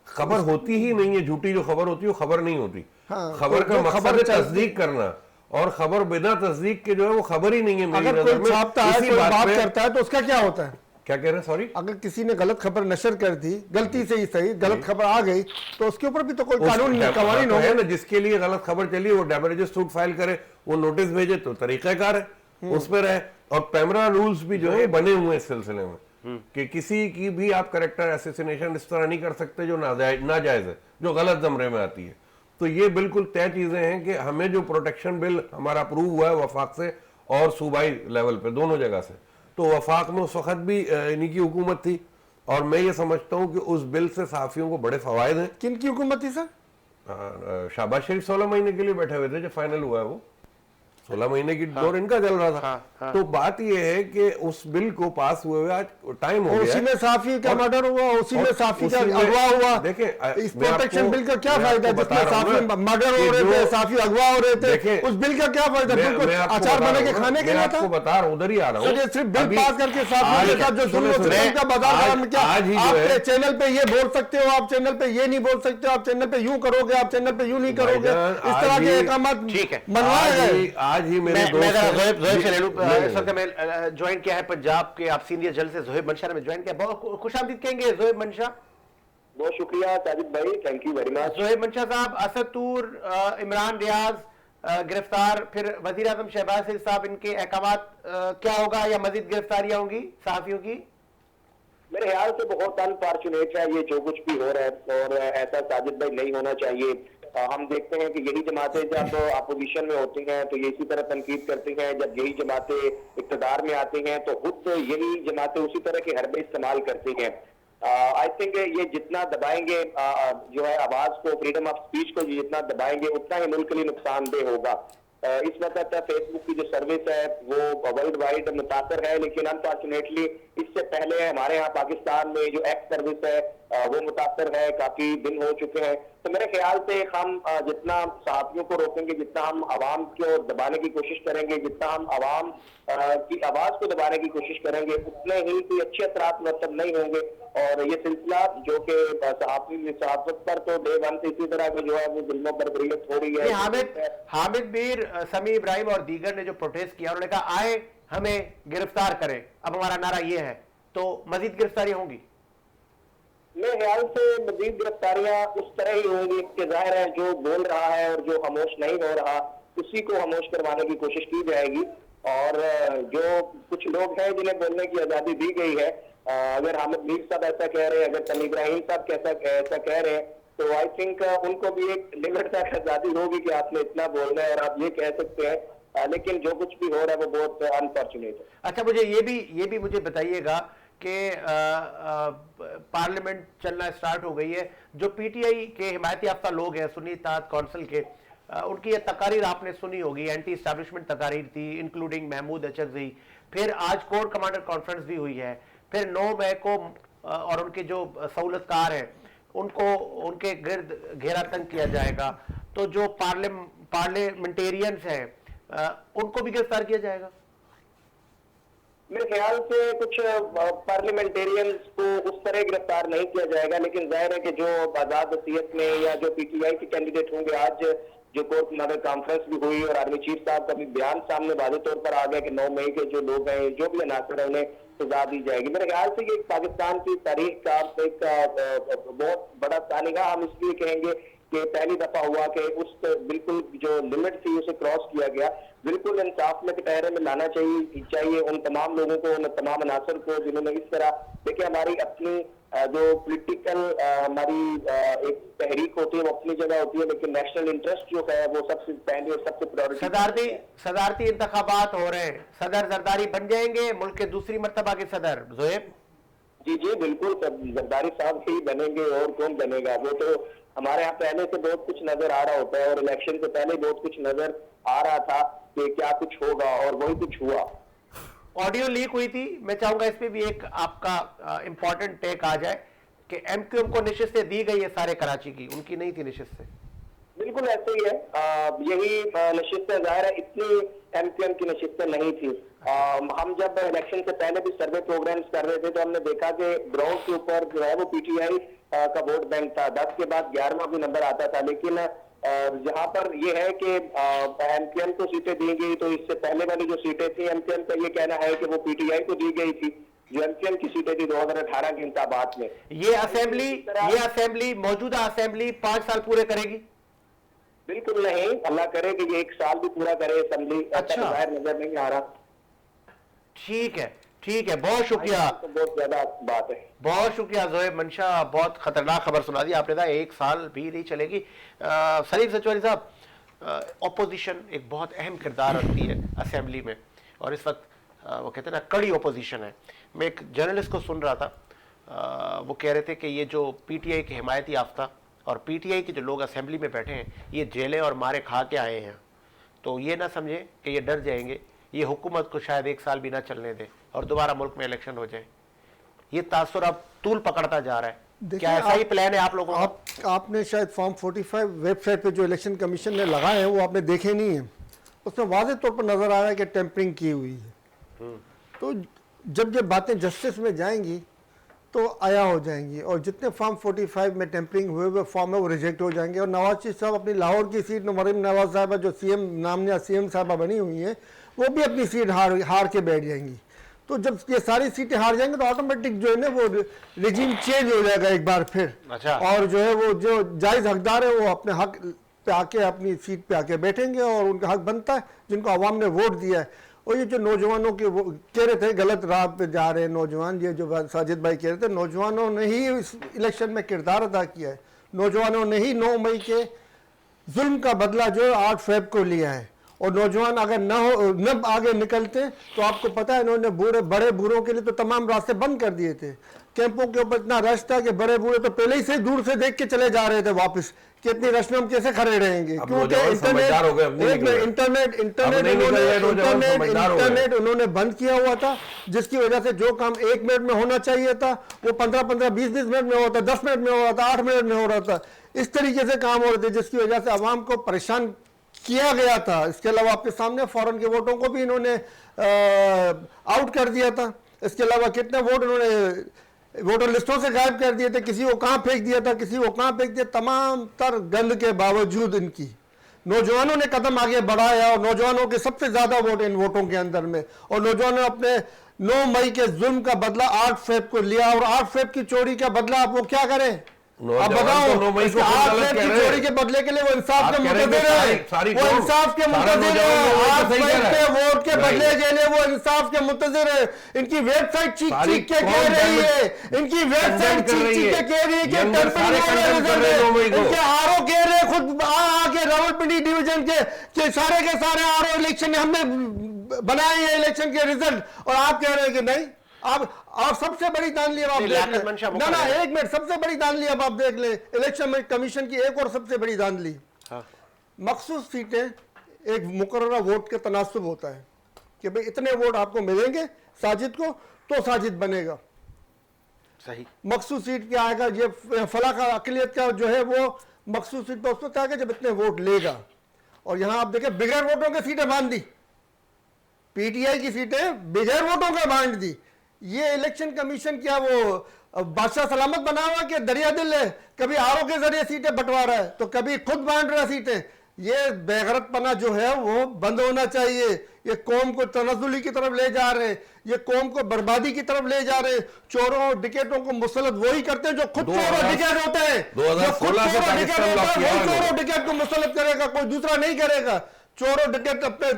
Speaker 2: खबर होती ही नहीं है, झूठी जो खबर होती है वो खबर नहीं होती। खबर का मकसद है तस्दीक करना, और खबर बिना तस्दीक के जो है वो खबर ही नहीं है।
Speaker 3: अगर कोई छापता है, कोई बात करता है तो उसका क्या होता है?
Speaker 2: क्या कह रहे हैं? सॉरी,
Speaker 3: अगर किसी ने गलत खबर नशर कर दी, गलती से ही सही, गलत खबर आ गई, तो उसके ऊपर भी तो कोई कानून कवानीन
Speaker 2: है ना। जिसके लिए गलत खबर चली वो डैमेजेस सूट फाइल करे, वो नोटिस भेजे, तो तरीकाकार है, उस पर है। और पैमरा रूल्स भी जो है बने हुए इस सिलसिले में कि किसी की भी आप कैरेक्टर असैसिनेशन इस तरह नहीं कर सकते जो नाजायज है, जो गलत जमरे में आती है। तो ये बिल्कुल तय चीजें हैं कि हमें जो प्रोटेक्शन बिल हमारा अप्रूव हुआ है वफाक से और सूबाई लेवल पे, दोनों जगह से, तो वफाक में उस वक्त भी इन्हीं की हुकूमत थी, और मैं ये समझता हूँ कि उस बिल से सहाफियों को बड़े फवायद हैं।
Speaker 3: किन की हुकूमत थी सर?
Speaker 2: शहबाज शरीफ 16 महीने के लिए बैठे हुए थे, जब फाइनल हुआ है वो 16 महीने की दौर इनका चल रहा था। तो बात यह है कि उस बिल को पास हुए आज टाइम हो गया,
Speaker 3: उसी में साफी का मर्डर हुआ, उसी में साफी का अगवा हुआ।
Speaker 2: देखिए,
Speaker 3: इस प्रोटेक्शन बिल का क्या फायदा, जिसमें साफी मर्डर हो रहे थे, साफी अगवा हो रहे थे, उस बिल का क्या फायदा? बिल्कुल अचार बना के खाने के लिए था।
Speaker 2: बता रहा हूँ, उधर ही आ रहा हूँ।
Speaker 3: सिर्फ बिल पास करके साफी के साथ जो जुल्म का बाजार में, क्या आप चैनल पे ये बोल सकते हो, आप चैनल पे ये नहीं बोल सकते, आप चैनल पे यूं करोगे, आप चैनल पे यूं नहीं करोगे, इस तरह के अहकाम मनवाए गए।
Speaker 2: आज ही मेरे
Speaker 1: ज्वाइन किया है पंजाब के आप सीनियर जल से ज़ोहेब मंशा ने ज्वाइन किया, बहुत खुशामदीद कहेंगे ज़ोहेब मंशा।
Speaker 5: बहुत शुक्रिया साजिद भाई, thank you very much.
Speaker 1: Zoheb मंशा साहब, असद तूर, इमरान रियाज गिरफ्तार, फिर वजीर आज़म शहबाज शरीफ साहब, इनके अहकामात क्या होगा, या मजीद गिरफ्तारियां होंगी सहाफियों की?
Speaker 5: मेरे ख्याल से बहुत अनफॉर्चुनेट है ये जो कुछ भी हो रहा है, और ऐसा साजिद भाई नहीं होना चाहिए। हम देखते हैं कि यही जमातें जब अपोजिशन में होती हैं तो ये इसी तरह तनकीद करती हैं, जब यही जमातें इक़्तिदार में आती हैं तो खुद यही जमातें उसी तरह के हरबे इस्तेमाल करती हैं। आई थिंक ये जितना दबाएंगे जो है आवाज को, फ्रीडम ऑफ स्पीच को जितना दबाएंगे उतना ही मुल्क के लिए नुकसानदेह होगा। इस वक्त फेसबुक की जो सर्विस है वो वर्ल्ड वाइड मुतासर है, लेकिन अनफॉर्चुनेटली इससे पहले हमारे यहाँ पाकिस्तान में जो एक्स सर्विस है वो मुतासर है, काफी दिन हो चुके हैं। तो मेरे ख्याल से हम जितना सहाफियों को रोकेंगे, जितना हम आवाम को दबाने की कोशिश करेंगे, जितना हम आवाम की आवाज को दबाने की कोशिश करेंगे, उतने ही कोई अच्छे असरात मुरतब नहीं होंगे। और ये सिलसिला जो कि सहाफत पर तो डे वन से इसी तरह की जो है वो जुल्मों पर बरयत हो रही है।
Speaker 1: हामिद मीर, समी इब्राहिम और दीगर ने जो प्रोटेस्ट किया, उन्होंने कहा आए हमें गिरफ्तार करें, अब हमारा नारा ये है, तो मजीद गिरफ्तारियां होंगी?
Speaker 5: मेरे ख्याल से मजीद गिरफ्तारियां उस तरह ही होंगी कि जाहिर है जो बोल रहा है और जो खामोश नहीं हो रहा उसी को खामोश करवाने की कोशिश की जाएगी। और जो कुछ लोग हैं जिन्हें बोलने की आजादी दी गई है, अगर हामिद मीर साहब ऐसा कह रहे हैं, अगर समी इब्राहिम साहब ऐसा कह रहे हैं, तो आई थिंक उनको भी एक लिमिट तक आजादी होगी कि आपने इतना बोलना है और आप ये कह सकते हैं। लेकिन जो कुछ भी हो रहा है वो बहुत अनफॉर्चुनेट है।
Speaker 1: अच्छा, मुझे ये भी मुझे बताइएगा कि पार्लियामेंट चलना स्टार्ट हो गई है, जो पीटीआई के हिमायती याफ्ता लोग हैं सुन्नी इत्तेहाद काउंसिल के, उनकी ये तकारीर आपने सुनी होगी, एंटी इस्टेब्लिशमेंट तकारीर थी, इंक्लूडिंग महमूद अचकज़ई। फिर आज कोर कमांडर कॉन्फ्रेंस भी हुई है, फिर 9 मई को और उनके जो सहूलतकार हैं उनको उनके गिर्द घेरा तंग किया जाएगा। तो जो पार्लियामेंटेरियंस हैं उनको भी गिरफ्तार किया जाएगा?
Speaker 5: मेरे ख्याल से कुछ पार्लियामेंटेरियंस को उस तरह गिरफ्तार नहीं किया जाएगा, लेकिन जाहिर है कि जो आजाद वसीयत में या जो पीटीआई के कैंडिडेट होंगे, आज जो कोर कमांडर कॉन्फ्रेंस भी हुई और आर्मी चीफ साहब का भी बयान सामने वाज़ेह तौर पर आ गया कि 9 मई के जो लोग हैं, जो भी अनासर है, उन्हें सजा दी जाएगी। मेरे ख्याल से ये पाकिस्तान की तारीख का एक बहुत बड़ा तानिगा हम इसलिए कहेंगे कि पहली दफा हुआ कि उस बिल्कुल जो लिमिट थी उसे क्रॉस किया गया। बिल्कुल इंसाफ में कटहरे में लाना चाहिए उन तमाम लोगों को, उन तमाम अनासर को जिन्होंने इस तरह, देखिए हमारी अपनी जो पॉलिटिकल हमारी एक तहरीक होती है वो अपनी जगह होती है, लेकिन नेशनल इंटरेस्ट जो है वो सबसे पहले और सबसे प्रायोरिटी।
Speaker 1: सदारती इंतखाबात हो रहे हैं, सदर जरदारी बन जाएंगे मुल्क के दूसरी मर्तबा के सदर जोएब?
Speaker 5: जी बिल्कुल, जरदारी साहब ही बनेंगे, और कौन बनेगा। वो तो हमारे यहाँ पहले से बहुत कुछ नजर आ रहा होता है, और इलेक्शन से पहले बहुत कुछ नजर आ रहा था कि क्या कुछ होगा, और वही कुछ हुआ।
Speaker 1: ऑडियो लीक हुई थी, मैं चाहूंगा इस पे भी एक आपका इंपॉर्टेंट टेक आ जाए कि एमक्यूएम को नशिस्तें दी गई है सारे कराची की, उनकी नहीं थी नशिस्तें।
Speaker 5: बिल्कुल ऐसे ही है, यही नशिस्तें, जाहिर है इतनी एमक्यूएम की नशिस्तें नहीं थी। हम जब इलेक्शन से पहले भी सर्वे प्रोग्राम्स कर रहे थे तो हमने देखा कि ग्राउंड के ऊपर जो है वो पीटीआई का वोट बैंक था, 10 के बाद 11वां भी नंबर आता था। लेकिन जहां पर ये है कि एमक्यूएम को सीटें दी गई, तो इससे पहले वाली जो सीटें थी एमक्यूएम का ये कहना है कि वो पीटीआई को दी गई थी, जो एमक्यूएम की सीटें थी 2018 के इंतखाबात में।
Speaker 1: ये असेंबली मौजूदा असेंबली 5 साल पूरे करेगी?
Speaker 5: बिल्कुल नहीं, अल्लाह करे कि ये 1 साल भी पूरा करे असेंबली, अच्छा बाहर नजर नहीं आ रहा।
Speaker 1: ठीक है, बहुत शुक्रिया,
Speaker 5: तो बहुत ज्यादा बात है।
Speaker 1: बहुत शुक्रिया जोएब मंशा, बहुत खतरनाक खबर सुना दी आपने था, 1 साल भी नहीं चलेगी। सलीम सचवानी साहब, ऑपोजिशन एक बहुत अहम किरदार रखती है असेंबली में, और इस वक्त वो कहते हैं ना कड़ी ऑपोजिशन है। मैं एक जर्नलिस्ट को सुन रहा था, वो कह रहे थे कि ये जो पीटीआई के हिमायती याफ्ता और पीटीआई के जो लोग असेंबली में बैठे हैं, ये जेलें और मारे खा के आए हैं, तो ये ना समझें कि ये डर जाएंगे, ये हुकूमत को शायद 1 साल भी ना चलने दे और दोबारा मुल्क में इलेक्शन हो जाए। ये तासुर अब तूल पकड़ता जा रहा है। क्या ऐसा ही प्लान है आप लोगों का?
Speaker 3: आपने शायद फॉर्म 45 वेबसाइट पे जो इलेक्शन कमीशन ने लगाए हैं वो आपने देखे नहीं है, उसमें वाज़ेह तौर पर नजर आ रहा है कि टेम्परिंग की हुई है। तो जब ये बातें जस्टिस में जाएंगी तो आया हो जाएंगी, और जितने फॉर्म 45 में टेम्परिंग हुए फॉर्म है वो रिजेक्ट हो जाएंगे। और नवाज शरीफ साहब अपनी लाहौर की सीट मरीम नवाज साहबा जो सीएम नामनिया सीएम साहबा बनी हुई हैं, वो भी अपनी सीट हार के बैठ जाएंगी। तो जब ये सारी सीटें हार जाएंगे तो ऑटोमेटिक जो है ना वो रिजीम चेंज हो जाएगा एक बार फिर।
Speaker 1: अच्छा।
Speaker 3: और जो है वो जो जायज़ हकदार है वो अपने हक पे आके अपनी सीट पे आके बैठेंगे, और उनका हक बनता है जिनको अवाम ने वोट दिया है। और ये जो नौजवानों के वो कह रहे थे गलत राह पे जा रहे हैं नौजवान, ये जो साजिद भाई कह रहे थे, नौजवानों ने ही इस इलेक्शन में किरदार अदा किया है। नौजवानों ने ही 9 मई के जुल्म का बदला जो 8 फेब को लिया है। और नौजवान अगर न आगे निकलते तो आपको पता है इन्होंने बड़े बूढ़ों के लिए तो तमाम रास्ते बंद कर दिए थे। कैंपों के ऊपर इतना रश था कि बड़े बूढ़े तो पहले ही से दूर से देख के चले जा रहे थे वापस कि इतनी रश में हम कैसे खड़े रहेंगे, क्योंकि इंटरनेट उन्होंने बंद किया हुआ था, जिसकी वजह से जो काम 1 मिनट में होना चाहिए था वो 15-15, 20-20 मिनट में होता, 10 मिनट में हो रहा था, 8 मिनट में हो रहा था। इस तरीके से काम हो रहे थे जिसकी वजह से आवाम को परेशान किया गया था। इसके अलावा आपके सामने फॉरेन के वोटों को भी इन्होंने आउट कर दिया था। इसके अलावा कितने वोट इन्होंने वोटर लिस्टों से गायब कर दिए थे, किसी को कहां फेंक दिया था, किसी को कहां फेंक दिया। तमाम तर गंद के बावजूद इनकी नौजवानों ने कदम आगे बढ़ाया और नौजवानों के सबसे ज्यादा वोट इन वोटों के अंदर में, और नौजवानों ने अपने 9 मई के जुल्म का बदला 8 फेब को लिया। और 8 फेब की चोरी का बदला आप वो क्या करें, अब बताओ। 8 फेब की चोरी के बदले के लिए वो इंसाफ के मुंतज़िर है, वो इंसाफ के मुंतज़िर है। 8 फेब के वोट के बदले के लिए वो इंसाफ के मुंतज़िर है। इनकी वेबसाइट चीख चीख के कह रही है, इनकी वेबसाइट चीख चीख के कह रही है कि इनके आरओ कह रहे खुद आके रावलपिंडी डिवीजन के सारे आरओ इलेक्शन हमने बनाए हैं इलेक्शन के रिजल्ट, और आप कह रहे हैं कि नहीं। अब और सबसे बड़ी धांधली अब आप देख लें, ना 1 मिनट, सबसे बड़ी धांधली अब आप देख लें इलेक्शन कमीशन की एक और सबसे बड़ी धांधली, मखसूस सीटें एक मुकर्ररा वोट के तनासुब होता है कि भाई इतने वोट आपको मिलेंगे साजिद को तो साजिद बनेगा।
Speaker 1: सही
Speaker 3: मखसूस सीट क्या आएगा, ये फला का अकलियत का जो है वो मखसूस सीट पर उस वक्त आएगा जब इतने वोट लेगा। और यहां आप देखें बगैर वोटों की सीटें बांध दी, पीटीआई की सीटें बगैर वोटों का बांट दी। ये इलेक्शन कमीशन क्या वो बादशाह सलामत बना हुआ कि दरिया दिल है, कभी आरओ के जरिए सीटें बंटवा रहा है तो कभी खुद बांट रहा है सीटें। ये बेगरतपना जो है वो बंद होना चाहिए। ये कौम को तनज़्ज़ुली की तरफ ले जा रहे हैं, ये कौम को बर्बादी की तरफ ले जा रहे हैं। चोरों और डिकेटों को मुसल्लत वही करते हैं जो खुद चोर और डिकेट होते हैं। जो खुद चोर और डिकेट होता है वही चोर और डिकेट को मुसल्लत करेगा, कोई दूसरा नहीं करेगा। चोर और डिकेट अपने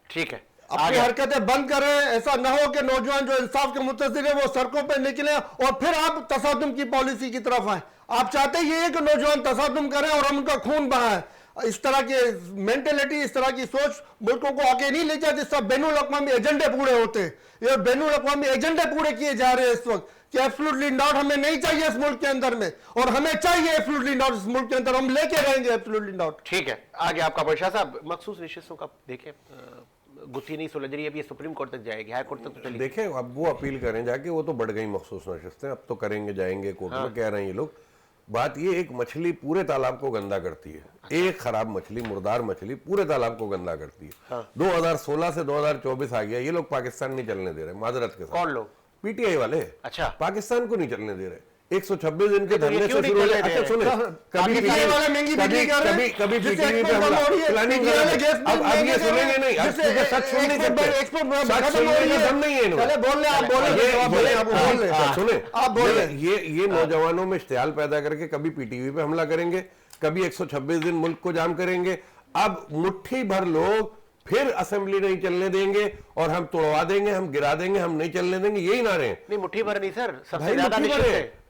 Speaker 1: ठीक है
Speaker 3: अपनी हरकतें बंद करें। ऐसा ना हो कि नौजवान जो इंसाफ के मुंतज़िर है वो सड़कों पे निकले और फिर आप तसादुम की पॉलिसी की तरफ आए। आप चाहते ये है कि नौजवान तसादुम करें और उनका खून बहाए। इस तरह की मेंटेलिटी, इस तरह की सोच मुल्कों को आगे नहीं ले जाती। सब बैनुल अक़वामी एजेंडे पूरे होते हैं, ये बैनुल अक़वामी एजेंडे पूरे किए जा रहे हैं इस वक्त कि एब्सोल्युटली नॉट हमें नहीं चाहिए इस मुल्क के अंदर में, और हमें चाहिए एब्सोल्युटली नॉट इस मुल्क के अंदर, हम लेके रहेंगे एब्सोल्युटली नॉट।
Speaker 1: ठीक है, आगे आपका बादशाह साहब मखसूस रिश्तों का देखें, गुत्थी नहीं सुलझ रही है, अब ये सुप्रीम कोर्ट तक जाएगी, हाई कोर्ट तक तो चली।
Speaker 2: देखें अब वो अपील करें जाके, वो तो बढ़ गई मखसूस नशिस्तें, अब तो करेंगे जाएंगे कोर्ट में, कह रहे हैं ये लोग। बात ये एक मछली पूरे तालाब को गंदा करती है। एक खराब मछली, मुर्दार मछली पूरे तालाब को गंदा करती है। 2016 से 2024 आ गया, ये लोग पाकिस्तान नहीं चलने दे रहे, माजरत के साथ।
Speaker 1: कौन लोग?
Speaker 2: पीटीआई वाले।
Speaker 1: अच्छा,
Speaker 2: पाकिस्तान को नहीं चलने दे रहे। 126 दिन के धरने से शुरू हो। अच्छा सुने, कभी पीटीआई पे हमला, प्लानिंग कर रहे हैं। अब ये सुनेंगे नहीं, अब सच सुन नहीं सकते, सच सुनने का दम नहीं है इन्होंने। सुने, ये नौजवानों में इश्तियाल पैदा करके कभी पीटीवी पे हमला करेंगे, कभी 126 दिन मुल्क को जाम करेंगे। अब मुट्ठी भर लोग फिर असेंबली नहीं चलने देंगे और हम तोड़वा देंगे, हम गिरा देंगे, हम नहीं चलने देंगे, यही नारे हैं।
Speaker 1: नहीं मुट्ठी भर नहीं सर, सबसे
Speaker 2: ज्यादा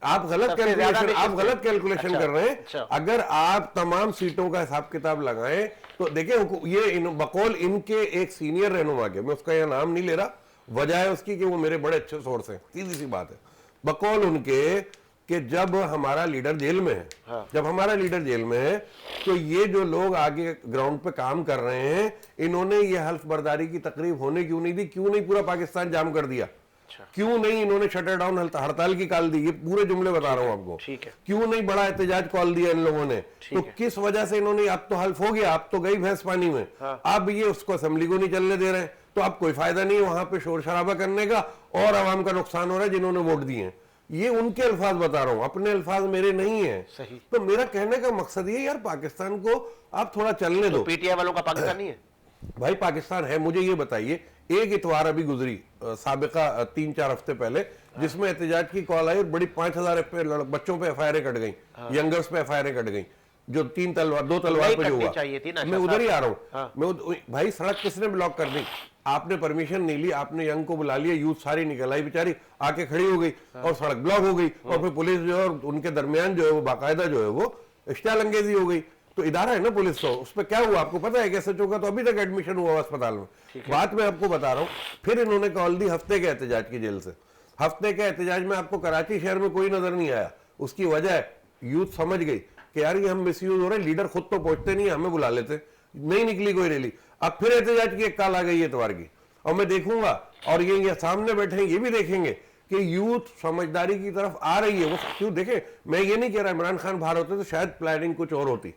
Speaker 2: आप गलत कैलकुलेशन कर रहे हैं।
Speaker 1: अच्छा।
Speaker 2: अगर आप तमाम सीटों का हिसाब किताब लगाएं तो देखिए, ये बकौल इनके एक सीनियर रहनुमा के, मैं उसका यह नाम नहीं ले रहा, वजह है उसकी कि वो मेरे बड़े अच्छे सोर्स हैं, सीधी सी बात है। बकौल उनके कि जब हमारा लीडर जेल में है, जब हमारा लीडर जेल में है तो ये जो लोग आगे ग्राउंड पे काम कर रहे हैं, इन्होंने ये हल्फ बर्दारी की तकरीब होने क्यों नहीं दी? क्यों नहीं पूरा पाकिस्तान जाम कर दिया? क्यों नहीं इन्होंने शटर डाउन हड़ताल की कॉल दी? ये पूरे जुमले बता रहा हूं आपको। क्यों नहीं बड़ा एहतजाज कॉल दिया इन लोगों ने? तो किस वजह से इन्होंने, अब तो हल्फ हो गया, अब तो गई भैंस पानी में, अब ये उसको असेंबली को नहीं चलने दे रहे हैं, तो अब कोई फायदा नहीं है वहां पे शोर शराबा करने का, और आवाम का नुकसान हो रहा है जिन्होंने वोट दिए हैं। ये उनके अल्फाज बता रहा हूं, अपने अल्फाज मेरे नहीं है।
Speaker 1: सही।
Speaker 2: तो मेरा कहने का मकसद ये, यार पाकिस्तान को आप थोड़ा चलने दो।
Speaker 1: पीटीआई वालों का पाकिस्तान नहीं है
Speaker 2: भाई, पाकिस्तान है। मुझे ये बताइए, एक इतवार अभी गुजरी साबिका 3-4 हफ्ते पहले, जिसमें एहतजाज की कॉल आई और बड़ी 5000 बच्चों पे एफआईआर कट गई, यंगर्स पे एफआईआर कट गई, जो 2 तलवार पे जो हुआ। मैं उधर ही आ रहा हूँ। मैं भाई, सड़क किसने ब्लॉक कर दी? आपने परमिशन नहीं ली, आपने यंग को बुला लिया, यूथ सारी निकल आई बेचारी, आके खड़ी हो गई और सड़क ब्लॉक हो गई, और फिर पुलिस जो है उनके दरमियान जो है वो बाकायदा जो है वो इश्तियालंगेजी हो गई। तो इदारा है ना पुलिस, तो उस पर क्या हुआ आपको पता है? कैसे चौका तो अभी तक एडमिशन हुआ अस्पताल में। बात मैं आपको बता रहा हूँ, फिर इन्होंने कॉल दी हफ्ते के एहतजाज की जेल से। हफ्ते के एहतजाज में आपको कराची शहर में कोई नजर नहीं आया। उसकी वजह यूथ समझ गई कि यार ये हम मिसयूज हो रहे हैं, लीडर खुद तो पहुंचते नहीं, हमें बुला लेते, नहीं निकली कोई रैली। अब फिर एहतजाज की एक कॉल आ गई है इतवार की, और मैं देखूंगा, और ये सामने बैठे हैं ये भी देखेंगे कि यूथ समझदारी की तरफ आ रही है। वो क्यों देखे, मैं ये नहीं कह रहा इमरान खान बाहर होते तो शायद प्लानिंग कुछ और होती,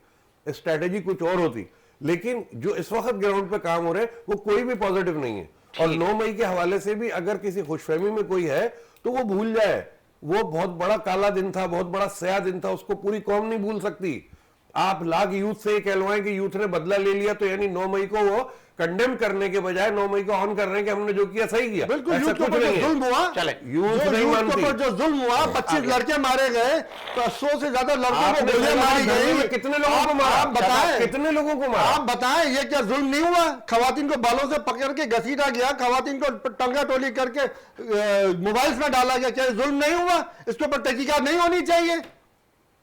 Speaker 2: स्ट्रेटेजी कुछ और होती, लेकिन जो इस वक्त ग्राउंड पे काम हो रहे हैं वो कोई भी पॉजिटिव नहीं है। और 9 मई के हवाले से भी अगर किसी खुशफहमी में कोई है तो वो भूल जाए, वो बहुत बड़ा काला दिन था, बहुत बड़ा स्याह दिन था, उसको पूरी कौम नहीं भूल सकती। आप लाख यूथ से कहलवाएं कि यूथ ने बदला ले लिया, तो यानी 9 मई को वो कंडेम करने के बजाय 9 मई को ऑन कर रहे हैं कि हमने जो किया सही किया।
Speaker 3: बिल्कुल,
Speaker 2: ऐसा
Speaker 3: यूथ के
Speaker 2: कुछ
Speaker 3: ऊपर
Speaker 2: नहीं
Speaker 3: जो
Speaker 2: है।
Speaker 3: जुल्म हुआ,
Speaker 1: चले,
Speaker 2: यूथ नहीं मानती।
Speaker 3: जो जुल्म हुआ, 25 लड़के मारे गए, तो 100 से ज्यादा लड़कों को
Speaker 2: आपने
Speaker 3: गोलियां मारी
Speaker 2: धरने में
Speaker 3: गई।
Speaker 2: कितने लोगों को मारा?
Speaker 3: आप बताएं,
Speaker 2: कितने लोगों को मारा?
Speaker 3: आप बताएं, ये क्या जुल्म नहीं हुआ? खवातीन को बालों से पकड़ के घसीटा गया, खवातीन को टंगा टोली करके मोबाइल्स में डाला गया, क्या जुल्म नहीं हुआ? इसके ऊपर तहकीकात नहीं होनी चाहिए?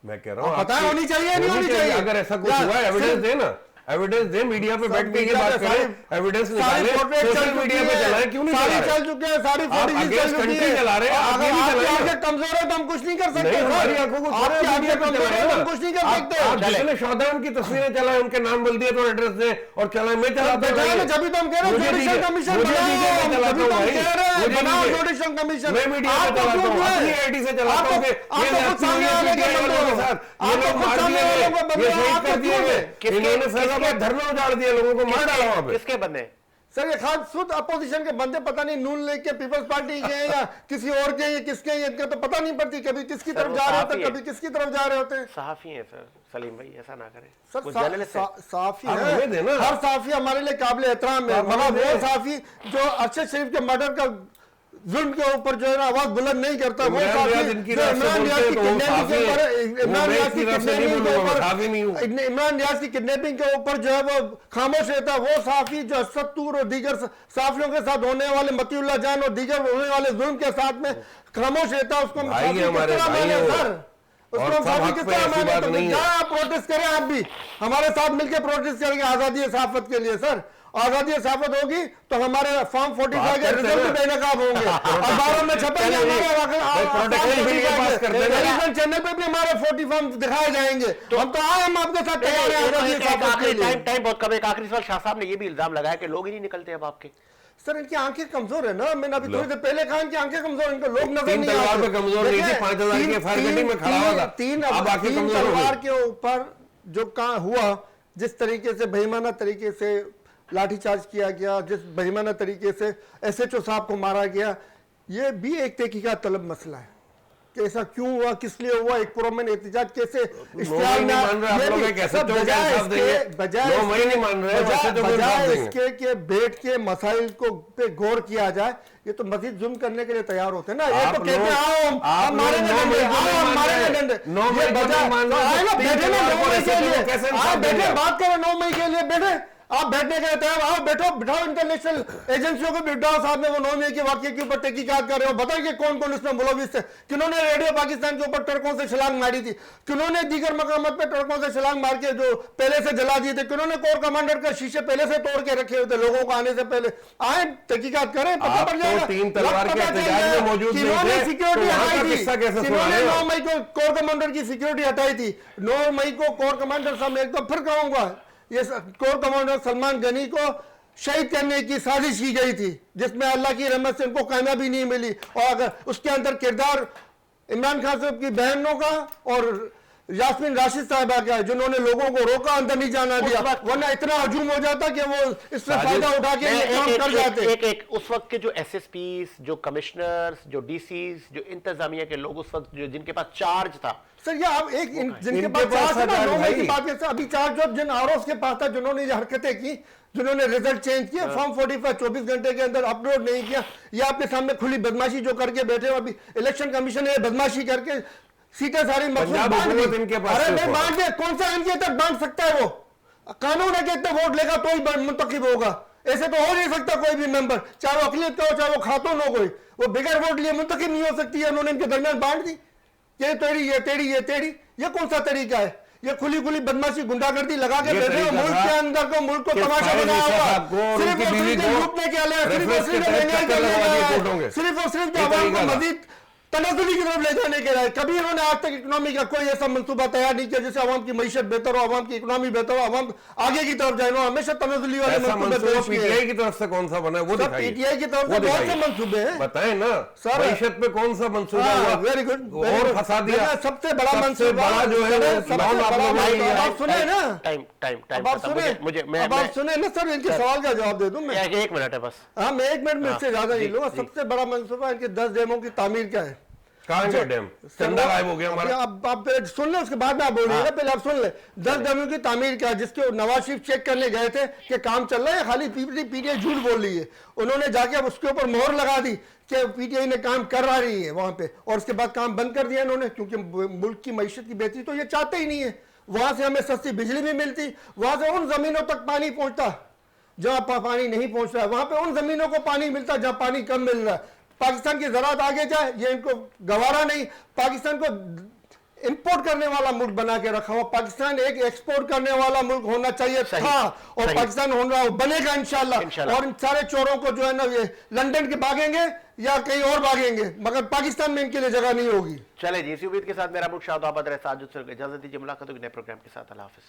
Speaker 2: मैं कह रहा हूँ
Speaker 3: पता है होनी चाहिए नहीं होनी चाहिए?
Speaker 2: अगर ऐसा कुछ हुआ एविडेंस दे ना, एविडेंस दे, मीडिया पे बैठ के ये बात करें, एविडेंस निकाले, सोशल मीडिया पे चलाएं, क्यों नहीं चला
Speaker 3: चल चुके हैं, सारी
Speaker 2: आप अगेंस्ट कंट्री चला रहे हैं, आप ये भी चला रहे हैं।
Speaker 3: आंखें कमजोर है तो हम कुछ नहीं कर सकते।
Speaker 2: नहीं, हमारी आंखों को
Speaker 3: आपकी आंखें कमजोर है तो हम कुछ नहीं कर सकते।
Speaker 2: आप जितने शौहदान की तस्वीरें चलाएं, उनके नाम बोल दिए तो एड्रेस दें और चलाएं। मैं चलाता हूं,
Speaker 3: जब भी तो हम कह रहे हैं जुडिशल कमीशन बनाओ, जब भी तो हम कह रहे हैं बनाओ जुडिशल कमीशन।
Speaker 2: मैं मीडिया पे चलाता हूं, अपनी आईडी से चलाता हूं कि ये सामने वाले के साथ ये लोग मार दिए गए, ये शहीद कर दिए गए, इन्होंने फैजाबाद धरना उजाड़ दिया, लोगों को मार डाला वहां पे।
Speaker 1: किसके बंदे?
Speaker 3: सर ये खास खुद अपोजिशन के बंदे, पता नहीं नून लीग के, पीपल्स पार्टी के या किसी और के, या किसके, इनके तो पता नहीं पड़ती, कभी किसकी तरफ जा रहे होते, कभी किसकी तरफ जा रहे होते हैं।
Speaker 1: सहाफी हैं सर सलीम भाई, ऐसा ना करें।
Speaker 3: सर
Speaker 1: कुछ जर्नलिस्ट हैं।
Speaker 3: साफी
Speaker 2: आप
Speaker 3: है,
Speaker 2: हमें देना।
Speaker 3: हर साफी हमारे लिए काबिल एहतराम है, मगर वो साफी जो अरशद शरीफ के मर्डर का जुल्म के ऊपर जो है ना आवाज बुलंद नहीं करता, वो साफी जो इमरान रियाज की किडनैपिंग के ऊपर, इमरान रियाज की किडनैपिंग के ऊपर, इमरान रियाज की किडनैपिंग के ऊपर जो है वो खामोश रहता है, वो साफी जो असद तूर और दीगर साफियों के साथ होने वाले, मतीउल्लाह जान और दीगर होने वाले जुल्म के साथ में खामोश रहता है, उसको हम साफी किस तरह माने सर? उसको हम साफी किस तरह माने? तो क्या आप प्रोटेस्ट करें, आप भी हमारे साथ मिलकर प्रोटेस्ट करेंगे आजादी सहाफत के लिए। सर आजादी सहाफत होगी तो हमारे फॉर्म 45 के रिजल्ट भी बेनकाब होंगे, अखबारों में छपेंगे, टेलीविजन चैनल पे भी हमारे 40 फॉर्म दिखाए जाएंगे। तो हम तो आए, हम आपके साथ
Speaker 1: टाइम बहुत कम है। एक आखिरी सवाल, शाह साहब ने ये भी इल्जाम लगाया कि लोग ही नहीं निकलते अब आपके।
Speaker 3: सर इनकी आंखें कमजोर है ना, मैंने अभी थोड़ी देर पहले कहा इनकी आंखें कमजोर, इनको लोग नजर
Speaker 2: तीन
Speaker 3: नहीं
Speaker 2: तलवार
Speaker 3: आते।
Speaker 2: पे कमजोर नहीं थी, 5000 की फायर में खड़ा हुआ था,
Speaker 3: तीन
Speaker 2: अब आंखें कमजोर हो
Speaker 3: तलवार
Speaker 2: गई।
Speaker 3: के ऊपर जो कहाँ हुआ, जिस तरीके से बेईमाना तरीके से लाठीचार्ज किया गया, जिस बेईमाना तरीके से SHO साहब को मारा गया, ये भी एक तहकीकात तलब मसला है कि ऐसा क्यों हुआ, किस लिए हुआ, एक पुरअमन एहतजाज कैसे
Speaker 2: बजाय
Speaker 3: इसके के बैठ के मसाइल को पे गौर किया जाए, ये तो मजीद जुल्म करने के लिए तैयार होते हैं ना। ये तो कहते हैं आओ हम मारेंगे डंडे, आओ हम मारेंगे डंडे, ये बजाय बैठे ना 9 मई के लिए, आप बैठे बात करें 9 मई के लिए, बैठे आप बैठने के तैयार, आओ बैठो, बिठाओ इंटरनेशनल एजेंसियों को बिठाओ, साथ में वो 9 मई के वाकये के ऊपर तहकीकात कर रहे हो, बताइए कौन कौन इसमें मुलविस थे, किन्होंने रेडियो पाकिस्तान के ऊपर ट्रकों से छलांग मारी थी, किन्होंने दीगर मकामात पे ट्रकों से छलांग मार के जो पहले से जला दिए थे, किन्होंने कोर कमांडर का शीशे पहले से तोड़ के रखे हुए थे लोगों को आने से पहले। आए तहकीकात करें, पता पड़ जाएगा।
Speaker 2: तीन तलवार के एहतजाज में मौजूद नहीं थे,
Speaker 3: सिक्योरिटी हटाई थी, किन्होंने 9 मई को कोर कमांडर की सिक्योरिटी हटाई थी। 9 मई को कोर कमांडर साहब, मैं एकदम फिर कहूंगा, ये कोर कमांडर सलमान गनी को शहीद करने की साजिश की गई थी, जिसमें अल्लाह की रहमत से उनको कामयाबी नहीं मिली, और अगर उसके अंदर किरदार इमरान खान साहब की बहनों का और यास्मीन राशिद साहिबा का, जिन्होंने लोगों को रोका, अंदर नहीं जाना दिया, वरना इतना हजूम हो जाता कि वो इससे फायदा उठा के ये काम कर जाते।
Speaker 1: एक उस वक्त के जो SSPs, जो कमिश्नर्स, जो DCs, जो इंतजामिया के लोग उस वक्त जो जिनके पास चार्ज था,
Speaker 3: सर ये अब एक जिनके पास चार्ज था, 9 मई की बात है, अभी चार्ज जो जिन आरोप के पास था, जिन्होंने ये हरकतें की, जिन्होंने रिजल्ट चेंज किया, फॉर्म 45 24 घंटे के अंदर अपलोड नहीं किया, ये आपके सामने खुली बदमाशी जो करके बैठे हो, अभी इलेक्शन कमीशन ने बदमाशी करके सीटें सारी मखसूस बांट दी। अरे नहीं बांट दे, कौन सा इनके तक बांट सकता है? वो कानून है कि इतने वोट लेगा तो ही मुंतखब होगा, ऐसे तो हो नहीं सकता कोई भी मेंबर, चाहे वो अकलियत का हो चाहे वो खातून हो, कोई वो बगैर वोट लिए मुंतखब नहीं हो सकती है। उन्होंने इनके दरमियान बांट दी, ये तेरी ये तेरी ये तेरी, ये कौन सा तरीका है? ये खुली खुली बदमाशी गुंडागर्दी लगा के बैठे हो, मुल्क के अंदर को मुल्क को तमाशा बनाया हुआ, सिर्फ और सिर्फ लूटने के लिए, सिर्फ और सिर्फ महंगाई के लिए, सिर्फ और सिर्फ आवाम को मजीद तनाजुली की तरफ ले जाने के लिए। कभी इन्होंने आज तक इकोनॉमी का कोई ऐसा मंसूबा तैयार नहीं किया जिससे आवाम की मईशत बेहतर हो, आवाम की इकोनॉमी बेहतर हो, आवाम आगे की तरफ जाए। हमेशा तनाजुली वाले मंसूबे पेश किए।
Speaker 2: पीटीआई की तरफ से कौन सा बना है वो दिखाइए।
Speaker 3: पीटीआई की तरफ से बहुत से मंसूबे हैं,
Speaker 2: बताएं ना
Speaker 3: सर।
Speaker 2: मईशत पे कौन सा मंसूबा हुआ?
Speaker 3: वेरी गुड,
Speaker 2: और फंसा दिया।
Speaker 3: सबसे बड़ा
Speaker 2: सबसे
Speaker 3: मंसूबा
Speaker 2: बड़ा जो है
Speaker 3: सबसे
Speaker 2: वो नॉन
Speaker 3: बड़ा
Speaker 2: आपने
Speaker 3: आप सुने ना,
Speaker 1: टाइम टाइम टाइम
Speaker 3: अब आप सुने,
Speaker 1: मुझे
Speaker 3: अब आप सुने ना सर, इनके सवाल का जवाब दे दूं मैं।
Speaker 1: एक मिनट है बस।
Speaker 3: हाँ, मैं 1 मिनट में इससे ज्यादा नहीं लूंगा।
Speaker 1: जी।
Speaker 3: सबसे बड़ा मंसूबा इनके 10 डैमों की तामीर का है।
Speaker 2: कहाँ का डैम? चंदा गायब हो गया हमारा।
Speaker 3: आप पहले सुन ले, उसके बाद में आप बोलिएगा, पहले आप सुन ले। 10 डैमों की तामीर का, जिसके नवाज शरीफ चेक करने गए थे कि काम चल रहा है, खाली पीटीआई झूठ बोल रही है। उन्होंने जाके अब उसके ऊपर मोहर लगा दी कि पीटीआई ने काम कर रही है वहां पे, और उसके बाद काम बंद कर दिया इन्होंने, क्योंकि मुल्क की मईशत की बेहतरी तो ये चाहते ही नहीं है। वहां से हमें सस्ती बिजली भी मिलती, वहां से उन जमीनों तक पानी पहुंचता जहां पानी नहीं पहुंच रहा है, वहां पे उन जमीनों को पानी मिलता जहां पानी कम मिल रहा है। पाकिस्तान की ज़राअत आगे जाए ये इनको गवारा नहीं। पाकिस्तान को इंपोर्ट करने वाला मुल्क बना के रखा हुआ, पाकिस्तान एक एक्सपोर्ट करने वाला मुल्क होना चाहिए था, और पाकिस्तान होना बनेगा इंशाल्लाह। और इन सारे चोरों को जो है ना, ये लंदन के भागेंगे या कहीं और भागेंगे, मगर पाकिस्तान में इनके लिए जगह नहीं होगी।
Speaker 1: चले जी, इसी उम्मीद के साथ मेरा मुल्क शाद आबाद रहे। साजिद से इजाजत दीजिए, मुलाकात होगी नए प्रोग्राम के साथ। अल्लाह हाफिज।